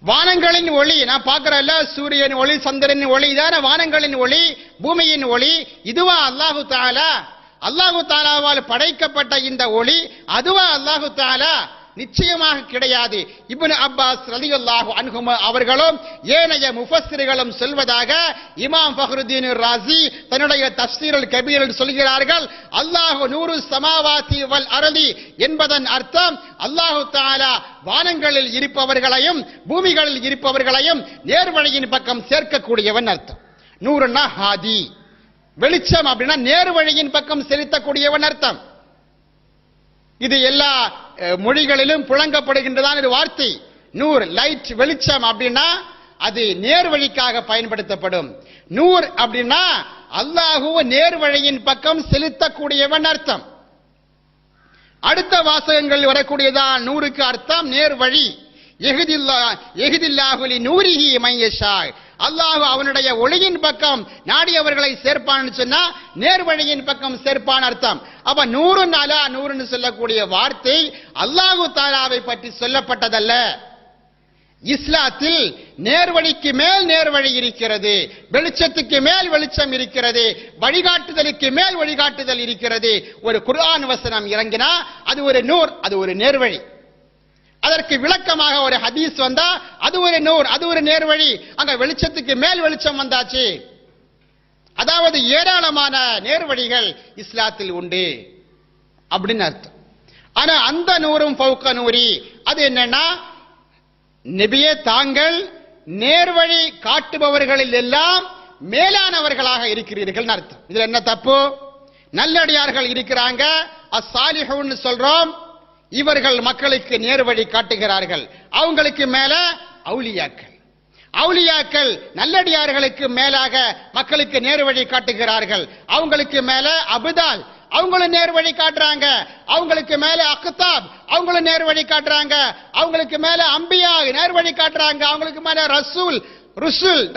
வானங்களின் ஒளி நான் பார்க்கிறல்ல, சூரியன் ஒளி சந்திரனின் ஒளி தான வானங்களின் ஒளி பூமியின் ஒளி. இதுவா அல்லாஹு தஆலா? அல்லாஹு தஆலாவால் படைக்கப்பட்ட இந்த ஒளி அதுவா அல்லாஹு தஆலா? நிச்சயமாக கிடையாது. இப்னு அப்பாஸ் ரலியல்லாஹு அன்ஹுமா அவர்களும் ஏனைய முஃபஸ்ஸிர்களும் சொல்வதாக இமாம் ஃபக்ருத்தீன் ராஸி தன்னுடைய தஃப்ஸீருல் கபீரில் சொல்கிறார்கள். அல்லாஹு நூறு சமாவாத்தி வல் அர்தி என்பதன் அர்த்தம் அல்லாஹு தஆலா வானங்களில் இருப்பவர்களையும் பூமிகளில் இருப்பவர்களையும் நேர்வழியின் பக்கம் சேர்க்கக்கூடியவன் அர்த்தம். நூறுன்னா ஹாதி, வெளிச்சம் அப்படின்னா நேர்வழியின் பக்கம் செலுத்தக்கூடியவன் அர்த்தம். இது எல்லா மொழிகளிலும் புழங்கப்படுகின்றதான் இது வார்த்தை. நூர் லைட் வெளிச்சம் அப்படின்னா அது நேர்வழிக்காக பயன்படுத்தப்படும். நூர் அப்படின்னா அல்லாஹு நேர்வழியின் பக்கம் செலுத்தக்கூடியவன் அர்த்தம். அடுத்த வாசகங்கள் வரக்கூடியதான் நூறுக்கு அர்த்தம் நேர்வழி. யஹ்தில்லாஹு லிநூரிஹி மன் யஷா. அல்லாஹ் அவனுடைய ஒளியின் பக்கம் நாடியவர்களை சேர்ப்பான்னு சொன்னா நேர்வழியின் பக்கம் சேர்ப்பான் அர்த்தம். அப்ப நூறுன் அலா நூறுன்னு சொல்லக்கூடிய வார்த்தை அல்லாஹு தஆலாவை பற்றி சொல்லப்பட்டதல்ல. இஸ்லாத்தில் நேர்வழிக்கு மேல் நேர்வழி இருக்கிறது, வெளிச்சத்துக்கு மேல் வெளிச்சம் இருக்கிறது, வழிகாட்டுதலுக்கு மேல் வழிகாட்டுதல் இருக்கிறது. ஒரு குர்ஆன் வசனம் இறங்கினா அது ஒரு நூர், அது ஒரு நேர்வழி. அதற்கு விளக்கமாக ஒரு ஹதீஸ் வந்தா அது ஒரு நூர், அது ஒரு நேர்வழி. அங்க வெளிச்சத்துக்கு மேல் வெளிச்சம் வந்தாச்சு. அதாவது ஏராளமான நேர்வழிகள் இஸ்லாத்தில் உண்டு அப்படின்னு அர்த்தம். ஆனா அந்த நூறும் ஃபௌக நூரி அது என்னன்னா நபியே தாங்கள் நேர்வழி காட்டுபவர்களில் எல்லாம் மேலானவர்களாக இருக்கிறீர்கள் அர்த்தம். இதுல என்ன தப்பு? நல்லடியார்கள் இருக்கிறாங்க, அஸ்ஸாலிஹூன் சொல்றோம், இவர்கள் மக்களுக்கு நேர்வழி காட்டுகிறார்கள். அவங்களுக்கு மேல அவுலியாக்கள், அவுலியாக்கள் நல்லடியார்களுக்கு மேலாக மக்களுக்கு நேர்வழி காட்டுகிறார்கள். அவங்களுக்கு மேல அபுதால் அவங்களும் நேர்வழி காட்டுறாங்க. அவங்களுக்கு மேல அக்தாப் அவங்களும் நேர்வழி காட்டுறாங்க. அவங்களுக்கு மேல அம்பியா நேர்வழி காட்டுறாங்க. அவங்களுக்கு மேல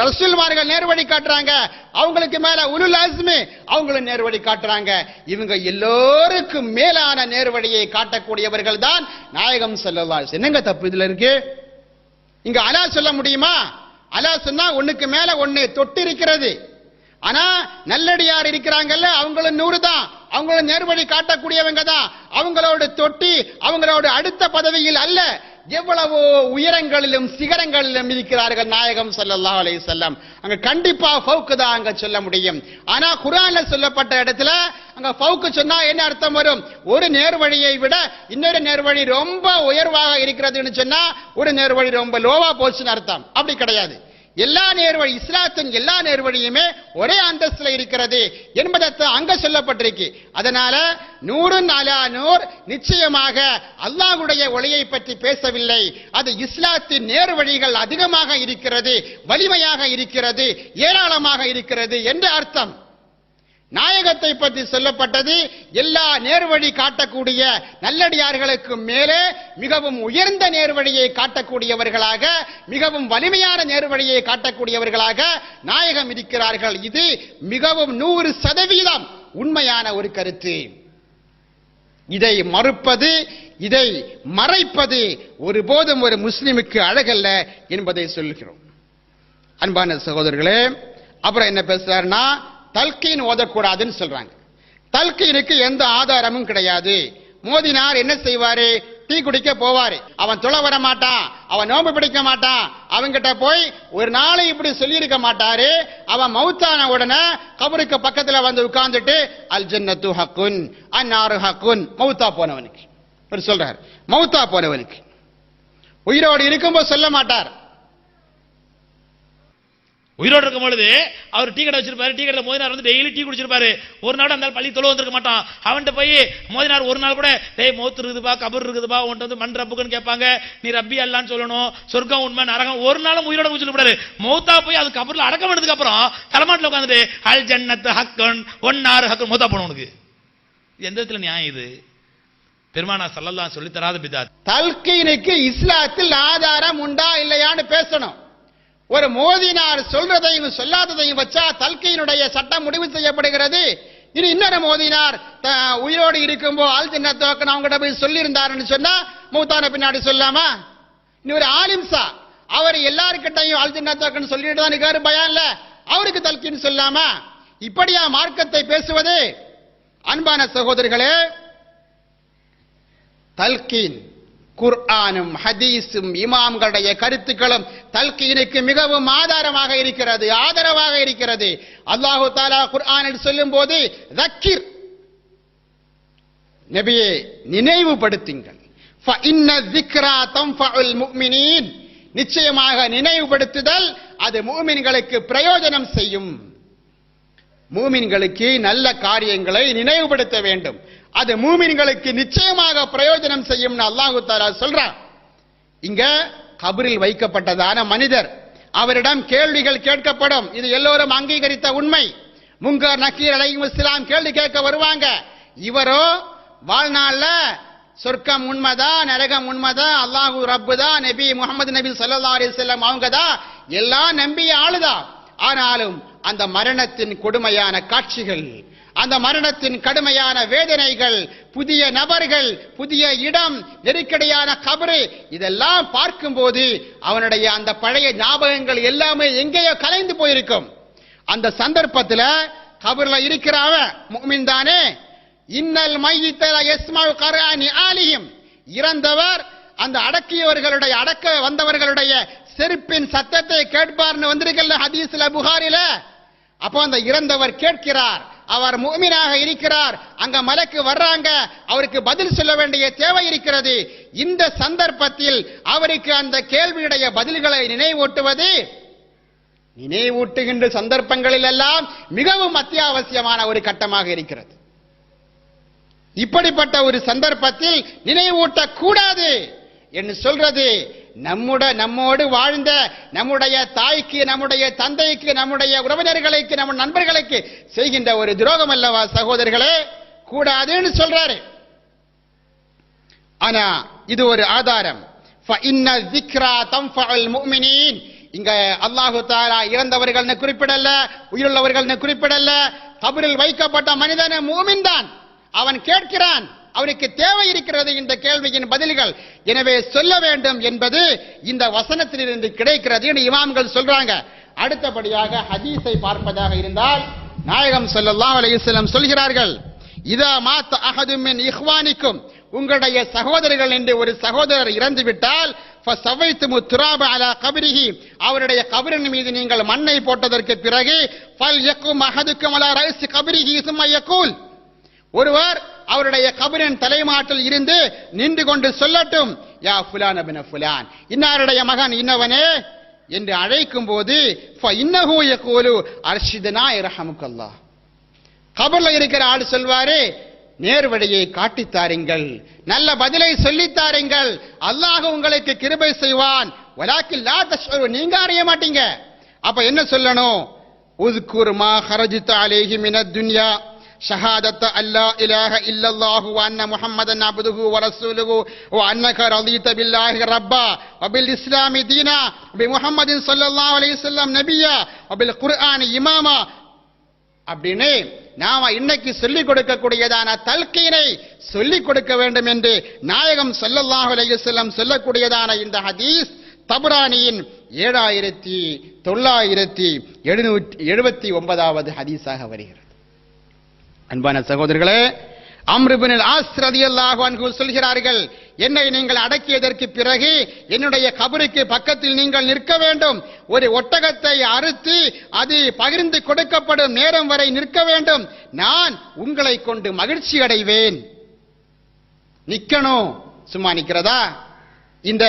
ரசூல்மார்கள் நேர்வழி காட்டுறாங்க. அவங்களுக்கு மேல உலுல் அஸ்மி அவங்களும் நேர்வழி காட்டுறாங்க. இவங்க எல்லோருக்கும் மேலான நேர்வழியை காட்டக்கூடியவர்கள் தான் நாயகம் ஸல்லல்லாஹு அலைஹி வஸல்லம். என்னங்க தப்பு இதுல இருக்கு? இங்க அலா சொல்ல முடியுமா? அலா சொன்னா ஒண்ணுக்கு மேல ஒண்ணு தொட்டு இருக்கிறது. ஆனா நல்லடியார் இருக்கிறாங்கல்ல, அவங்களும் 100 தான், அவங்களும் நேர்வழி காட்டக்கூடியவங்க தான். அவங்களோடு தொட்டி அவங்களோட அடுத்த பதவியில் அல்ல, எவ்வளவோ உயரங்களிலும் சிகரங்களிலும் இருக்கிறார்கள் நாயகம் ஸல்லல்லாஹு அலைஹி வஸல்லம். அங்க கண்டிப்பா ஃபௌக் தான் அங்க சொல்ல முடியும். ஆனா குர்ஆன்ல சொல்லப்பட்ட இடத்துல அங்க ஃபௌக் சொன்னா என்ன அர்த்தம் வரும்? ஒரு நேர்வழியை விட இன்னொரு நேர்வழி ரொம்ப உயர்வாக இருக்கிறதுன்னு சொன்னா ஒரு நேர்வழி ரொம்ப லோவா போச்சுன்னு அர்த்தம். அப்படி கிடையாது. எல்லா நேர்வழி, இஸ்லாத்தின் எல்லா நேர்வழியுமே ஒரே அந்தஸ்துல இருக்கிறது என்பதற்கு அங்க சொல்லப்பட்டிருக்கு. அதனால 100 அலா 100 நிச்சயமாக அல்லாஹ்வுடைய ஒளியை பற்றி பேசவில்லை. அது இஸ்லாத்தின் நேர்வழிகள் அதிகமாக இருக்கிறது, வலிமையாக இருக்கிறது, ஏராளமாக இருக்கிறது என்று அர்த்தம். நாயகத்தை பற்றி சொல்லப்பட்டது எல்லா நேர்வழி காட்டக்கூடிய நல்லடியார்களுக்கு மேலே மிகவும் உயர்ந்த நேர்வழியை காட்டக்கூடியவர்களாக, மிகவும் வலிமையான நேர்வழியை காட்டக்கூடியவர்களாக நாயகம் இருக்கிறார்கள். இது மிகவும் 100% உண்மையான ஒரு கருத்து. இதை மறுப்பது, இதை மறைப்பது ஒருபோதும் ஒரு முஸ்லிமுக்கு அழகல்ல என்பதை சொல்கிறோம். அன்பான சகோதரர்களே, அப்புறம் என்ன பேசுறாருன்னா தல்கீன் ஓதக்கூடாதுன்னு சொல்றாங்க. தல்கீனுக்கு எந்த ஆதாரமும் கிடையாது. மோதினார் என்ன செய்வாரு? டீ குடிக்க போவாரு. அவன் தொழ வர மாட்டான், அவன் நோம்பு பிடிக்க மாட்டான். அவங்கிட்ட போய் ஒரு நாளை இப்படி சொல்லி இருக்க மாட்டாரு. அவன் மௌத்தான உடனே கபருக்கு பக்கத்துல வந்து உட்கார்ந்துட்டு அல் ஜன்னத்து ஹக்குன் அன்னாரு ஹக்குன், மௌத்தா போனவனுக்கு சொல்றார். மௌத்தா போனவனுக்கு உயிரோடு இருக்கும்போது சொல்ல மாட்டார். உயிரோடு இருக்கும் பொழுது அவர் டீ கடை வச்சிருப்பாரு. டீ கடையில் மோதினார் வந்து டெய்லி டீ குடிச்சிருப்பாரு. ஒரு நாள் அந்த பள்ளி தொழு வந்திருக்க மாட்டான். அவன்கிட்ட போய் மோதினார் ஒரு நாள் கூட டேய் மௌத்து இருக்குதுப்பா, கபர் இருக்குதுப்பா, உன்ட்டு வந்து மண் ரப்புக்குன்னு கேட்பாங்க. நீ ரப்பி அல்லான்னு சொல்லணும், சொர்க்கம் உண்மை நரகம் ஒரு நாளும் உயிரோட சொல்லக்கூடாது. மௌத்தா போய் அது கபர்ல அடக்கம் பண்ணதுக்கு அப்புறம் தலைமாட்டில் உட்காந்துட்டு அல் ஜன்னத்து ஹக்கன் ஒன்னாறு ஹக்கன் மௌத்தா போனவனுக்கு எந்த விதத்துல நியாயம் இது? பெருமானா ஸல்லல்லாஹு சொல்லி தராத பிதாத். தல்கீனுக்கு இஸ்லாத்தில் ஆதாரம் உண்டா இல்லையான்னு பேசணும். ஒரு மோதினார் சொல்றதையும் சொல்லாததையும் வச்சா தல்கீனுடைய சட்டம் முடிவு செய்யப்படுகிறது. இது இன்னொரு மோதினார் உயிரோடு இருக்கும்போ ஆல் ஜன்னத்தோக்கன் அவங்ககிட்ட போய் சொல்லி இருந்தாருன்னு சொன்னா மௌத்தான பின்னாடி சொல்லாமா? இன்னொரு ஆலிம்சா அவர் எல்லாருக்கிட்டையும் ஆல் ஜன்னத்தோக்கன் சொல்லிட்டு தான் இருக்காரு பயான்ல, அவருக்கு தல்கீன் சொல்லாமா? இப்படியா மார்க்கத்தை பேசுவது? அன்பான சகோதரர்களே, தல்கீன் குர்ஆனும் ஹதீஸும் இமாம்களுடைய கருத்துக்களும் தல்கீனுக்கு மிகவும் ஆதாரமாக இருக்கிறது, ஆதரவாக இருக்கிறது. அல்லாஹு தஆலா குர்ஆனில் சொல்லும்போது தக்கிர், நபியே நினைவுபடுத்துங்கள், ஃபஇன்ன ذிக்ரா தன்ஃபஉல் முஃமினீன், நிச்சயமாக நினைவுபடுத்துதல் அது முஃமின்களுக்கு பிரயோஜனம் செய்யும். மூமின்களுக்கு நல்ல காரியங்களை நினைவுபடுத்த வேண்டும், அது மூமின்களுக்கு நிச்சயமாக பிரயோஜனம் செய்யும் அல்லாஹு தஆலா சொல்றான். இங்க கபரில் வைக்கப்பட்டதான மனிதர், அவரிடம் கேள்விகள் கேட்கப்படும். இது எல்லோரும் அங்கீகரித்த உண்மை. முன்கர் நக்கீர் அலைஹிஸ்ஸலாம் கேள்வி கேட்க வருவாங்க. இவரோ வாழ்நாள்ல சொர்க்கம் உண்மைதான், நரகம் உண்மைதான், அல்லாஹு ரப்பு தான், நபி முகமது நபி ஸல்லல்லாஹு அலைஹி வஸல்லம் அவங்க தான், எல்லாம் நம்பிய ஆளுதான். ஆனாலும் அந்த மரணத்தின் கொடுமையான காட்சிகள், அந்த மரணத்தின் கடுமையான வேதனைகள், புதிய நபர்கள், புதிய இடம், நெருக்கடியான கபரு, இதெல்லாம் பார்க்கும்போது அவனுடைய அந்த பழைய ஞாபகங்கள் எல்லாமே எங்கேயோ கலைந்து போயிருக்கும். அந்த சந்தர்ப்பத்தில் கபர்ல இருக்கிறவன் முஃமின் தானே. இன்னல் மையித்த யஸ்மஉ கர்ஆனி ஆலிஹிம், இறந்தவர் அந்த அடக்கியவர்களுடைய அடக்க வந்தவர்களுடைய செருப்பின் சத்தத்தை கேட்பார்னு வந்திருக்கல ஹதீஸ்ல புகாரில. அப்போ அந்த இறந்தவர் கேட்கிறார், அவர் முஃமினாக இருக்கிறார், அங்க மலக்கு வர்றாங்க, அவருக்கு பதில் சொல்ல வேண்டிய தேவை இருக்கிறது. இந்த சந்தர்ப்பத்தில் அவருக்கு அந்த கேள்வியுடைய பதில்களை நினைவூட்டுவது, நினைவூட்டுகின்ற சந்தர்ப்பங்களில் எல்லாம் மிகவும் அத்தியாவசியமான ஒரு கட்டமாக இருக்கிறது. இப்படிப்பட்ட ஒரு சந்தர்ப்பத்தில் நினைவூட்டக் கூடாது என்று சொல்றது நம்மோடு வாழ்ந்த நம்முடைய தாய்க்கு, நம்முடைய தந்தைக்கு, நம்முடைய உறவினர்களுக்கு, நம்ம நண்பர்களுக்கு செய்கின்ற ஒரு துரோகம் அல்லவா சகோதரர்களே? கூடாதுன்னு சொல்றாரு. ஆனா இது ஒரு ஆதாரம். فإن الذكرى تنفع المؤمنين, இங்க அல்லாஹு தஆலா இறந்தவர்கள்னு குறிப்பிடல, உயிருள்ளவர்கள்னு குறிப்பிடல. கபரில் வைக்கப்பட்ட மனிதன் முஃமின் தான். அவன் கேட்கிறான், அவருக்கு தேவை இருக்கிறது இந்த கேள்வியின் பதில்கள். எனவே சொல்ல வேண்டும் என்பது இந்த வசனத்திலிருந்து கிடைக்கிறது என்று இமாம்கள் சொல்றாங்க. அடுத்தபடியாக ஹதீஸை பார்ப்பதாக இருந்தால் நாயகம் ஸல்லல்லாஹு அலைஹி வஸல்லம் சொல்கிறார்கள், இதா மாத்த அஹதும் மின் இஹ்வானிக்கும், உங்களுடைய சகோதரர்கள் என்று ஒரு சகோதரர் இறந்து விட்டால் ஃபஸவைத்துமு துராப அலா கப்ரிஹி, அவருடைய கபரின் மீது நீங்கள் மண்ணை போட்டதற்கு பிறகு ஃபல் யக்கும் அஹதுக்கும் அலா ரஅஸி கப்ரிஹி சும்ம யகூல், ஒருவர் அவருடைய கபரின் தலைமாட்டில் இருந்து நின்று கொண்டு சொல்லட்டும், யா ஃபுலான் இப்னு ஃபுலான், இன்னாருடைய மகன் இன்னவனே என்று அழைக்கும் போது ஃபஇன்னஹு யகூலு அர்ஷித்னா இர்ஹமுக்கல்லாஹ், கபர்ல இருக்கிற ஆள் சொல்வாரு, நேர்வழியை காட்டித்தாருங்கள், நல்ல பதிலை சொல்லித்தாருங்கள், அல்லாஹ் உங்களுக்கு கிருபை செய்வான், வலாக்கின் லா தஷ்உரு, நீங்க அறிய மாட்டீங்க. அப்ப என்ன சொல்லணும், உஸ்குர் மா ஹரஜ்த அலைஹி மினத் துன்யா ஷஹாதத்த அல்லா இலாஹ இல்லல்லாஹு வ அன்ன முஹம்மதன் அப்துஹு வ ரசூலுஹு வ அன்னக ரதீத பில்லாஹி ரப்பா வ பில் இஸ்லாமி தீனா வ பி முஹம்மதின் ஸல்லல்லாஹு அலைஹி வஸல்லம் நபியா வ பில் குர்ஆனி இமாமா அப்படின்னு நாம இன்னைக்கு சொல்லிக் கொடுக்கக்கூடியதான தல்கீனை சொல்லிக் கொடுக்க வேண்டும் என்று நாயகம் ஸல்லல்லாஹு அலைஹி வஸல்லம் சொல்லக்கூடியதான இந்த ஹதீஸ் தபரானியின் 7979வது ஹதீஸாக வருகிறது. அன்பான சகோதரர்களே, அம்ர் இப்னு ஆஸ் ரலியல்லாஹு அன்ஹு சொல்கிறார்கள், என்னை நீங்கள் அடக்கியதற்கு பிறகு என்னுடைய கபருக்கு பக்கத்தில் நீங்கள் நிற்க வேண்டும், ஒரு ஒட்டகத்தை அறுத்து அது பகிர்ந்து கொடுக்கப்படும் நேரம் வரை நிற்க வேண்டும், நான் உங்களை கொண்டு மகிழ்ச்சி அடைவேன். நிக்கணும், சும்மா நிக்கிறதா? இந்த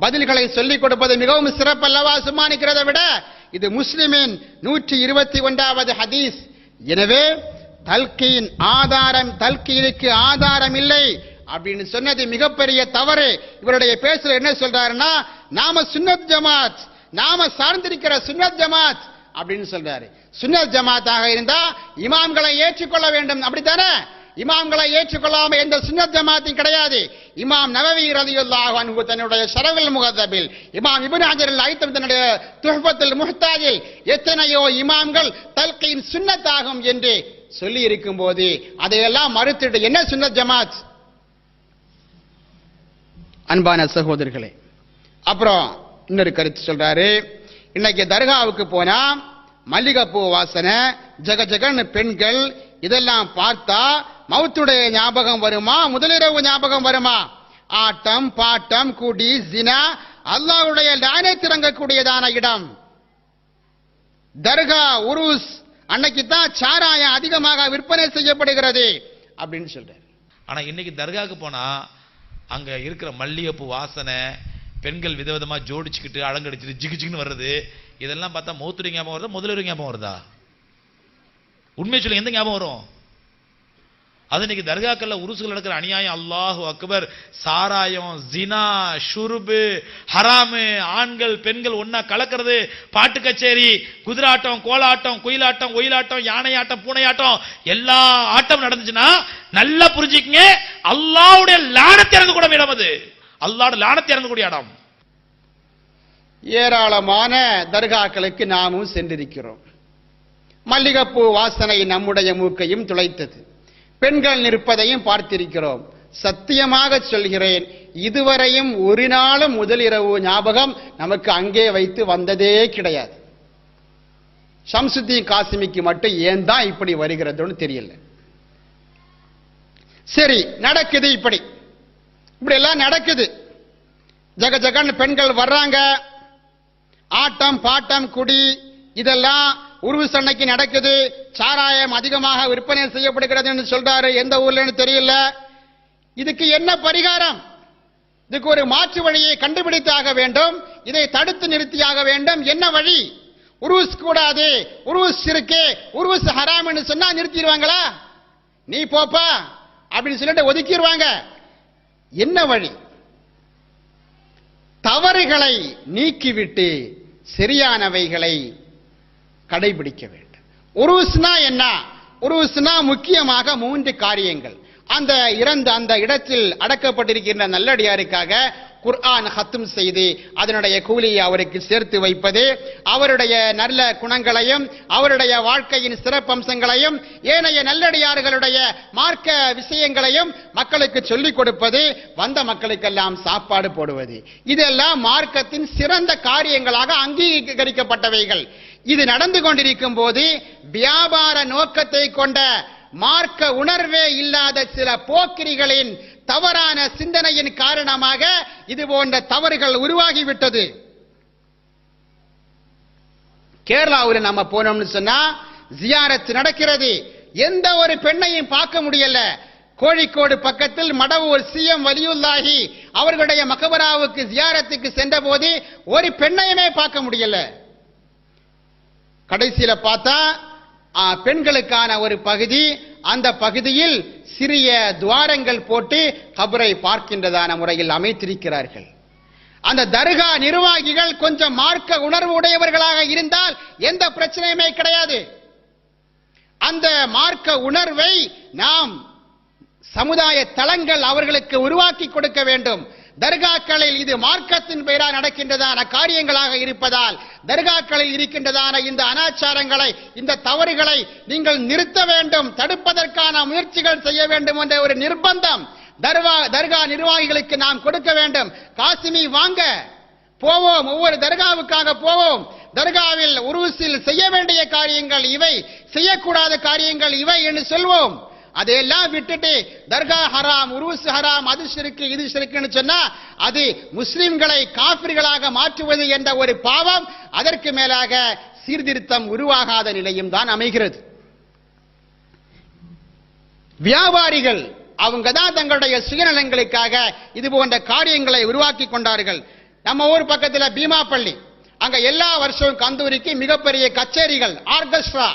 பதில்களை சொல்லிக் கொடுப்பது மிகவும் சிறப்பல்லவா சும்மா நிக்கிறதை விட? இது முஸ்லிமின் 121வது ஹதீஸ். எனவே தல்கீன் ஆதாரம், தல்கீனுக்கு ஆதாரம் இல்லை அப்படின்னு சொன்னது மிகப்பெரிய தவறு. இவருடைய பேசுல என்ன சொல்றாருன்னா, நாம சுன்னத் ஜமாத், நாம சார்ந்திருக்கிற சுன்னத் ஜமாத் அப்படின்னு சொல்றாரு. சுன்னத் ஜமாத்தாக இருந்தா இமாம்களை ஏற்றுக்கொள்ள வேண்டும், அப்படித்தானே? இமாம்களை ஏற்றுக்கொள்ளாம எந்த சுன்னத் ஜமாத்தும் கிடையாது. இமாம் நவவி ரலியல்லாஹு அன்ஹு தன்னுடைய ஷரஃபுல் முஹத்தபில், இமாம் இப்னு ஹஜர் அல் ஹைத்தமி தன்னுடைய துஹ்ஃபத்துல் முஹ்தாஜில் எத்தனையோ இமாம்கள் தல்கீன் சுன்னத்தாகும் என்று சொல்லி இருக்கும் போது அதையெல்லாம் மறுத்துட்டு என்ன சுன்னத் ஜமாத்? அன்பான சகோதரர்களே, அப்புறம் இன்னொரு கருத்து சொல்றாரு, இன்னைக்கு தர்காவுக்கு போனா மல்லிகைப்பூ வாசனை, ஜக ஜகன்னு பெண்கள், இதெல்லாம் பார்த்தா மவுத்துடைய ஞாபகம் வருமா, முதலிரவு ஞாபகம் வருமா? ஆட்டம் பாட்டம் குடி ஜினா, அல்லாஹ்வுடைய லானத் இறங்கக்கூடியதான இடம் தர்கா. உருஸ் அன்னைக்கு தான் சாராயம் அதிகமாக விற்பனை செய்யப்படுகிறது அப்படின்னு சொல்றாரு. ஆனா இன்னைக்கு தர்காவுக்கு போனா அங்க இருக்கிற மல்லிகைப்பூ வாசனை, பெண்கள் விதவிதமா ஜோடிச்சுக்கிட்டு அலங்கடிச்சுட்டு ஜிகு ஜிகுன்னு வர்றது, இதெல்லாம் பார்த்தா மௌத்துடைய ஞாபகம் வருதா, முதலிரவு ஞாபகம் வருதா? உண்மை சொல்லுங்க, எந்த ஞாபகம் வரும்? அது இன்னைக்கு தர்காக்கள்ல உருசுகள் நடக்கிற அநியாயம், அல்லாஹு அக்பர், சாராயம், ஜினா, ஷுர்பு, ஹராமு, ஆண்கள் பெண்கள் ஒன்னா கலக்கிறது, பாட்டு கச்சேரி, குதிராட்டம், கோலாட்டம், குயிலாட்டம், ஒயிலாட்டம், யானையாட்டம், பூனையாட்டம், எல்லா ஆட்டம் நடந்துச்சுன்னா நல்லா புரிஞ்சுக்கங்க, அல்லாஹ்வுடைய லானத் இறங்கக்கூடிய இடம் அது, அல்லாஹ்வுடைய லானத் இறங்கக்கூடிய இடம். ஏராளமான தர்காக்களுக்கு நாமும் சென்றிருக்கிறோம். மல்லிகைப்பூ வாசனை நம்முடைய மூக்கையும் துளைத்தது, பெண்கள் நிற்பதையும் பார்த்திருக்கிறோம். சத்தியமாக சொல்கிறேன், இதுவரையும் ஒரு நாளும் முதலிரவு ஞாபகம் நமக்கு அங்கே வைத்து வந்ததே கிடையாது. ஷம்சுத்தீன் காசிமிக்கு மட்டும் ஏன் தான் இப்படி வருகிறதுன்னு தெரியல. சரி, நடக்குது, இப்படி எல்லாம் நடக்குது. ஜக ஜகன்னு பெண்கள் வர்றாங்க, ஆட்டம் பாட்டம் குடி இதெல்லாம் உருஸ் அன்னைக்கு நடக்குது. சாராயம் அதிகமாக விற்பனை செய்யப்படுகிறது என்று சொல்றாரு, எந்த ஊர்லன்னு தெரியல. இதுக்கு என்ன பரிகாரம்? இதுக்கு ஒரு மாற்று வழியை கண்டுபிடித்தாக வேண்டும், இதை தடுத்து நிறுத்தியாக வேண்டும். என்ன வழி? உருஸ் கூடாது, உருஸ் இருக்கு, உருஸ் ஹராம் என்று சொன்னா நிறுத்திடுவாங்களா? நீ போப்பா அப்படின்னு சொல்லிட்டு ஒதுக்கிடுவாங்க. என்ன வழி? தவறுகளை நீக்கிவிட்டு சரியானவைகளை கடைபிடிக்க வேண்டும். உருஸ்னா என்ன? உருஸ்னா முக்கியமாக 3 காரியங்கள். அந்த இறந்த அந்த இடத்தில் அடக்கப்பட்டிருக்கின்ற நல்லடியாருக்காக குர்ஆன் ஹத்தும் செய்து அதனுடைய கூலியை அவருக்கு சேர்த்து வைப்பது, அவருடைய நல்ல குணங்களையும் அவருடைய வாழ்க்கையின் சிறப்பம்சங்களையும் ஏனைய நல்லடியார்களுடைய மார்க்க விஷயங்களையும் மக்களுக்கு சொல்லிக் கொடுப்பது, வந்த மக்களுக்கெல்லாம் சாப்பாடு போடுவது, இதெல்லாம் மார்க்கத்தின் சிறந்த காரியங்களாக அங்கீகரிக்கப்பட்டவைகள். இது நடந்து கொண்டிருக்கும் போது வியாபார நோக்கத்தை கொண்ட மார்க்க உணர்வே இல்லாத சில போக்கிரிகளின் தவறான சிந்தனையின் காரணமாக இது போன்ற தவறுகள் உருவாகிவிட்டது. கேரளாவில் நம்ம போனோம்னு சொன்னா ஜியாரத் நடக்கிறது. எந்த ஒரு பெண்ணையும் பார்க்க முடியல. கோழிக்கோடு பக்கத்தில் மடவூர் சிஎம் வலியுல்லாஹி அவர்களுடைய மகபராவுக்கு ஜியாரத்துக்கு சென்ற போது ஒரு பெண்ணையுமே பார்க்க முடியல. கடைசியில பார்த்தா பெண்களுக்கான ஒரு பகுதி, அந்த பகுதியில் சிறிய துவாரங்கள் போட்டு கபரை பார்க்கின்றதான முறையில் அமைத்திருக்கிறார்கள். அந்த தர்கா நிர்வாகிகள் கொஞ்சம் மார்க்க உணர்வு உடையவர்களாக இருந்தால் எந்த பிரச்சனையுமே கிடையாது. அந்த மார்க்க உணர்வை நாம் சமுதாய தளங்கள் அவர்களுக்கு உருவாக்கி கொடுக்க வேண்டும். தர்காக்களில் இது மார்க்கத்தின் பெயரால் நடக்கின்றதான காரியங்களாக இருப்பதால் தர்காக்களில் இருக்கின்றதான இந்த அனாச்சாரங்களை, இந்த தவறுகளை நீங்கள் நிறுத்த வேண்டும், தடுப்பதற்கான முயற்சிகள் செய்ய வேண்டும் என்ற ஒரு நிர்பந்தம் தர்கா நிர்வாகிகளுக்கு நாம் கொடுக்க வேண்டும். காசிமி வாங்க போவோம், ஒவ்வொரு தர்காவுக்காக போவோம். தர்காவில் உருசில் செய்ய வேண்டிய காரியங்கள் இவை, செய்யக்கூடாத காரியங்கள் இவை என்று சொல்வோம். அதையெல்லாம் விட்டுட்டு தர்கா ஹராம், உருஸ் ஹராம், அது ஷிர்க் இது ஷிர்க்னு சொன்னா அது முஸ்லிம்களை காஃபிர்களாக மாற்றுவது என்ற ஒரு பாவம், அதற்கு மேலாக சீர்திருத்தம் உருவாகாத நிலையும் தான் அமைகிறது. வியாபாரிகள் அவங்க தான் தங்களுடைய சுயநலங்களுக்காக இது போன்ற காரியங்களை உருவாக்கி கொண்டார்கள். நம்ம ஊர் பக்கத்தில் பீமாப்பள்ளி, அங்க எல்லா வருஷமும் கந்தூரிக்கு மிகப்பெரிய கச்சேரிகள், ஆர்கெஸ்ட்ரா,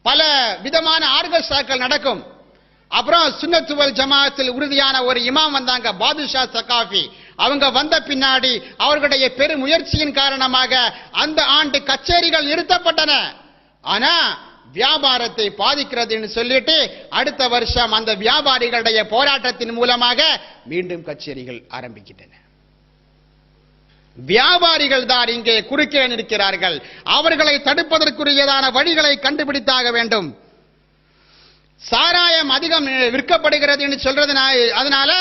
பல விதமான ஆர்கெஸ்ட்ராக்கள் நடக்கும். அப்புறம் சுன்னத்துவல் ஜமாத்தில் உறுதியான ஒரு இமாம் வந்தாங்க, பாதுஷா சகாஃபி. அவங்க வந்த பின்னாடி அவர்களுடைய பெரும் முயற்சியின் காரணமாக அந்த ஆண்டு கச்சேரிகள் நிறுத்தப்பட்டன. ஆனா வியாபாரத்தை பாதிக்கிறது சொல்லிட்டு அடுத்த வருஷம் அந்த வியாபாரிகளுடைய போராட்டத்தின் மூலமாக மீண்டும் கச்சேரிகள் ஆரம்பிக்கின்றன. வியாபாரிகள் தான் இங்கே குறுக்கே நிற்கிறார்கள். அவர்களை தடுப்பதற்குரியதான வழிகளை கண்டுபிடித்தாக வேண்டும். சாராயம் அதிகம் விற்கப்படுகிறது என்று சொல்றது, அதனால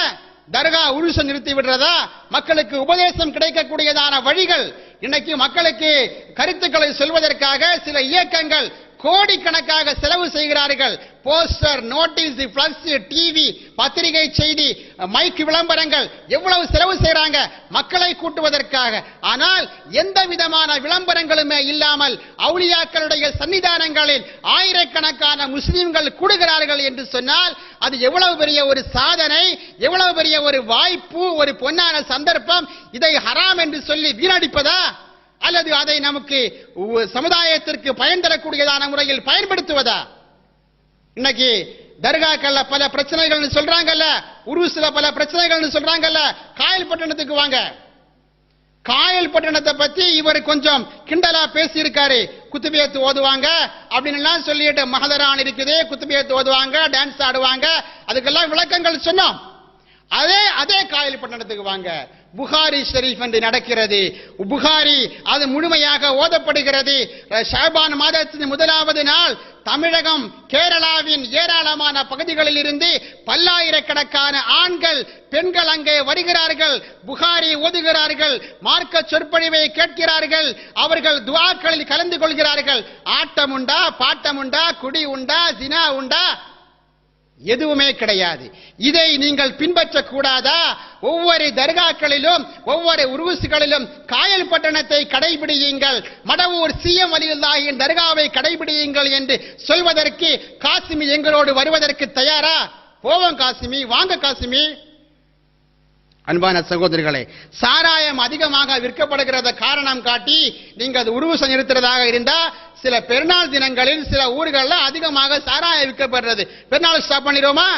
தர்கா உருச நிறுத்தி விடுறதா, மக்களுக்கு உபதேசம் கிடைக்கக்கூடியதான வழிகள். இன்னைக்கு மக்களுக்கு கருத்துக்களை சொல்வதற்காக சில இயக்கங்கள் கோடிக்கணக்காக செலவு செய்கிறார்கள். போஸ்டர், நோட்டீஸ், பிளக்ஸ், டிவி, பத்திரிகை செய்தி, மைக் விளம்பரங்கள், எவ்வளவு செலவு செய்யறாங்க மக்களை கூட்டுவதற்காக. ஆனால் எந்த விதமான விளம்பரங்களுமே இல்லாமல் அவுலியாக்களுடைய சன்னிதானங்களில் ஆயிரக்கணக்கான முஸ்லிம்கள் கூடுகிறார்கள் என்று சொன்னால் அது எவ்வளவு பெரிய ஒரு சாதனை, எவ்வளவு பெரிய ஒரு வாய்ப்பு, ஒரு பொன்னான சந்தர்ப்பம். இதை ஹராம் என்று சொல்லி வீணடிப்பதா அல்லது அதை நமக்கு சமுதாயத்திற்கு பயன் தரக்கூடியதான முறையில் பயன்படுத்துவதா? இன்னைக்கு தர்காக்கள்ல பல பிரச்சனைகள் சொல்றாங்கல்ல, உருசுல பல பிரச்சனைகள் சொல்றாங்கல்ல. காயல் பட்டணத்துக்கு வாங்க. காயல் பட்டணத்தை பத்தி இவர் கொஞ்சம் கிண்டலா பேசி இருக்காரு. குத்துபியத்து ஓதுவாங்க அப்படின்னு சொல்லிட்டு மஹதரான் இருக்குது, குத்துபியத்து ஓதுவாங்க, டான்ஸ் ஆடுவாங்க, அதுக்கெல்லாம் விளக்கங்கள் சொன்னோம். அதே காயல் பட்டணத்துக்கு வாங்க. புகாரி ஷரீஃப் என்று நடக்கிறது. புகாரி அது முழுமையாக ஓதப்படுகிறது. ஷாபான் மாதத்தின் முதலாவது நாள் தமிழகம், கேரளாவின் ஏராளமான பகுதிகளில் இருந்து பல்லாயிரக்கணக்கான ஆண்கள், பெண்கள் அங்கே வருகிறார்கள். புகாரி ஓதுகிறார்கள், மார்க்க சொற்பொழிவை கேட்கிறார்கள். அவர்கள் துஆக்களில் கலந்து கொள்கிறார்கள். ஆட்டம் உண்டா, பாட்டம் உண்டா, குடி உண்டா, ஜினா உண்டா? எதுவுமே கிடையாது. இதை நீங்கள் பின்பற்ற கூடாதா? ஒவ்வொரு தர்காக்களிலும் ஒவ்வொரு உருவசுகளிலும் காயல் பட்டணத்தை கடைபிடியுங்கள், மடவூர் சிஎம் வலியுல்லாஹியின் தர்காவை கடைபிடியுங்கள் என்று சொல்வதற்கு காசிமி எங்களோடு வருவதற்கு தயாரா? போவோம் காசிமி, வாங்க காசிமி. அன்பான சகோதரிகளே, சாராயம் அதிகமாக விற்கப்படுகிறத காரணம் காட்டி நீங்க அது உருவசம் நிறுத்துறதாக இருந்தா, சில பெருநாள் தினங்களில் சில ஊர்களில் அதிகமாக சாராயம் விற்கப்படுறது. பெருநாள் ஸ்டாப் பண்ணிடுவோமா?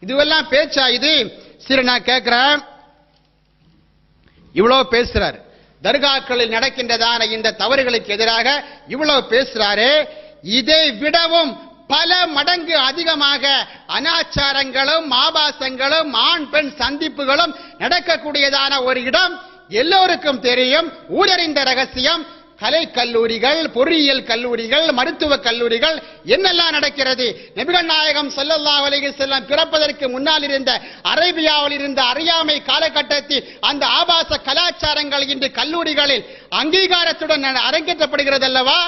இதுவெல்லாம் பேச்சா? இது சரி, நான் கேட்கிறேன். இவ்வளவு பேசுறாரு, தர்காக்களில் நடக்கின்றதான இந்த தவறுகளுக்கு எதிராக இவ்வளவு பேசுறாரு. இதை விடவும் பல மடங்கு அதிகமாக அனாச்சாரங்களும் ஆபாசங்களும் ஆண் பெண் சந்திப்புகளும் நடக்கக்கூடியதான ஒரு இடம் எல்லோருக்கும் தெரியும். ஊரறிந்த ரகசியம். கலை கல்லூரிகள், பொறியியல் கல்லூரிகள், மருத்துவ கல்லூரிகள் என்னெல்லாம் நடக்கிறது. நபிகள் நாயகம் ஸல்லல்லாஹு அலைஹி வஸல்லம் பிறப்பதற்கு முன்னால் இருந்த அரேபியாவில் இருந்த அறியாமை காலகட்டத்தில் அந்த ஆபாச கலாச்சாரங்கள் இன்று கல்லூரிகளில் அங்கீகாரத்துடன் அரங்கேற்றப்படுகிறது அல்லவா.